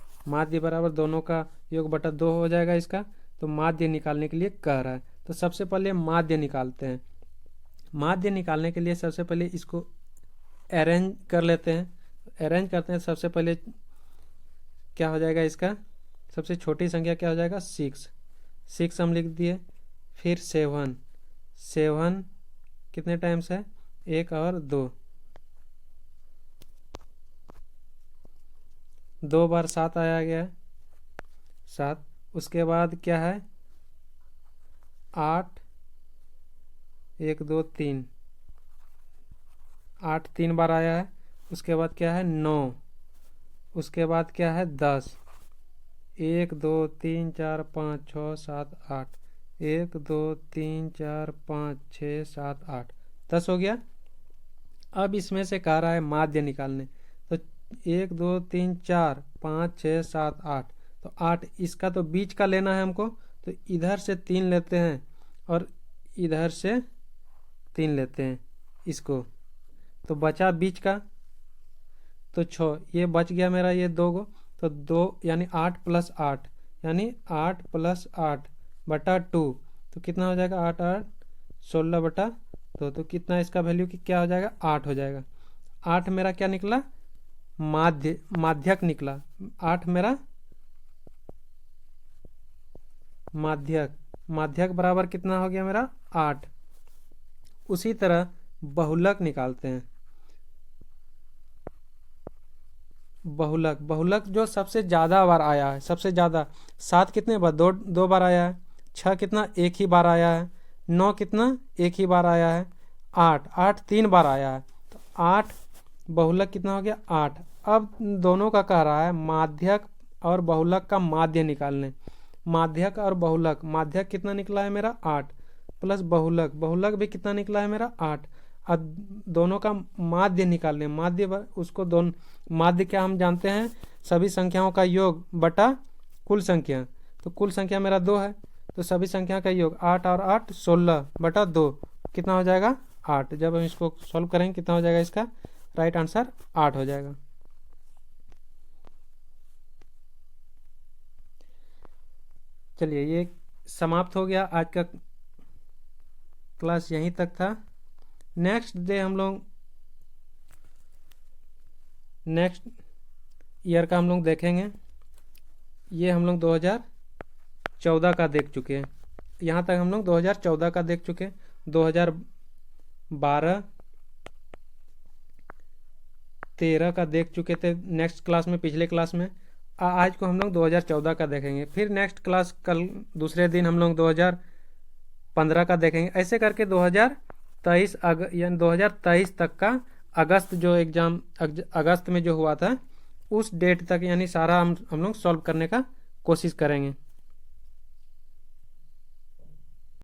बराबर दोनों का योग बटा 2 हो जाएगा इसका। तो माध्य निकालने के लिए कह रहा है। तो सबसे पहले माध्य निकालते हैं। माध्य निकालने के लिए सबसे पहले इसको अरेंज कर लेते हैं। अरेंज करते हैं, सबसे पहले क्या हो जाएगा इसका, सबसे छोटी संख्या क्या हो जाएगा, 6 हम लिख दिए। फिर 7 कितने टाइम्स है, 1 और 2 बार 7 आया गया है, 7। उसके बाद क्या है, 8, 1, 2, 3, 8 3 बार आया है। उसके बाद क्या है, 9। उसके बाद क्या है, 10, 1, 2, 3, 4, 5, 6, 7, 8, 1, 2, 3, 4, 5, 6, 7, 8, 10 हो गया। अब इसमें से कह रहा है माध्य निकालने। तो 1, 2, 3, 4, 5, 6, 7, 8, तो 8 इसका तो बीच का लेना है हमको। तो इधर से 3 लेते हैं और इधर से 3 लेते हैं इसको, तो बचा बीच का तो 6, ये बच गया मेरा ये 2 गो। तो 2 यानी 8 + 8 यानी 8 + 8 बटा 2, तो कितना हो जाएगा, 8 8 16 बटा 2। तो कितना इसका वैल्यू की क्या हो जाएगा, 8 हो जाएगा। 8 मेरा क्या निकला, माध्यक निकला। 8 मेरा माध्यक बराबर कितना हो गया मेरा, 8। उसी तरह बहुलक निकालते हैं। बहुलक जो सबसे ज़्यादा बार आया है, सबसे ज़्यादा 7 कितने बार, दो बार आया है। 6 कितना, एक ही बार आया है। 9 कितना, एक ही बार आया है। 8 3 बार आया है। तो 8 बहुलक कितना हो गया, 8। अब दोनों का कह रहा है माध्यक और बहुलक का माध्य निकालने। माध्यक और बहुलक, माध्यक कितना निकला है मेरा 8, प्लस बहुलक भी कितना निकला है मेरा 8। अब दोनों का माध्य निकालने, माध्य उसको दोनों, माध्य क्या हम जानते हैं, सभी संख्याओं का योग बटा कुल संख्या। तो कुल संख्या मेरा 2 है, तो सभी संख्या का योग 8 और 8 16 बटा 2 कितना हो जाएगा 8। जब हम इसको सॉल्व करेंगे कितना हो जाएगा, इसका राइट आंसर 8 हो जाएगा। चलिए ये समाप्त हो गया, आज का क्लास यहीं तक था। नेक्स्ट डे हम लोग नेक्स्ट ईयर का हम लोग देखेंगे। ये हम लोग 2014 का देख चुके हैं, यहाँ तक हम लोग 2014 का देख चुके हैं। 2012 13 का देख चुके थे नेक्स्ट क्लास में, पिछले क्लास में। आज को हम लोग 2014 का देखेंगे। फिर नेक्स्ट क्लास कल दूसरे दिन हम लोग 2015 का देखेंगे। ऐसे करके 2023 यानी 2023 तक का अगस्त जो एग्ज़ाम अगस्त में जो हुआ था उस डेट तक यानी सारा हम लोग सॉल्व करने का कोशिश करेंगे।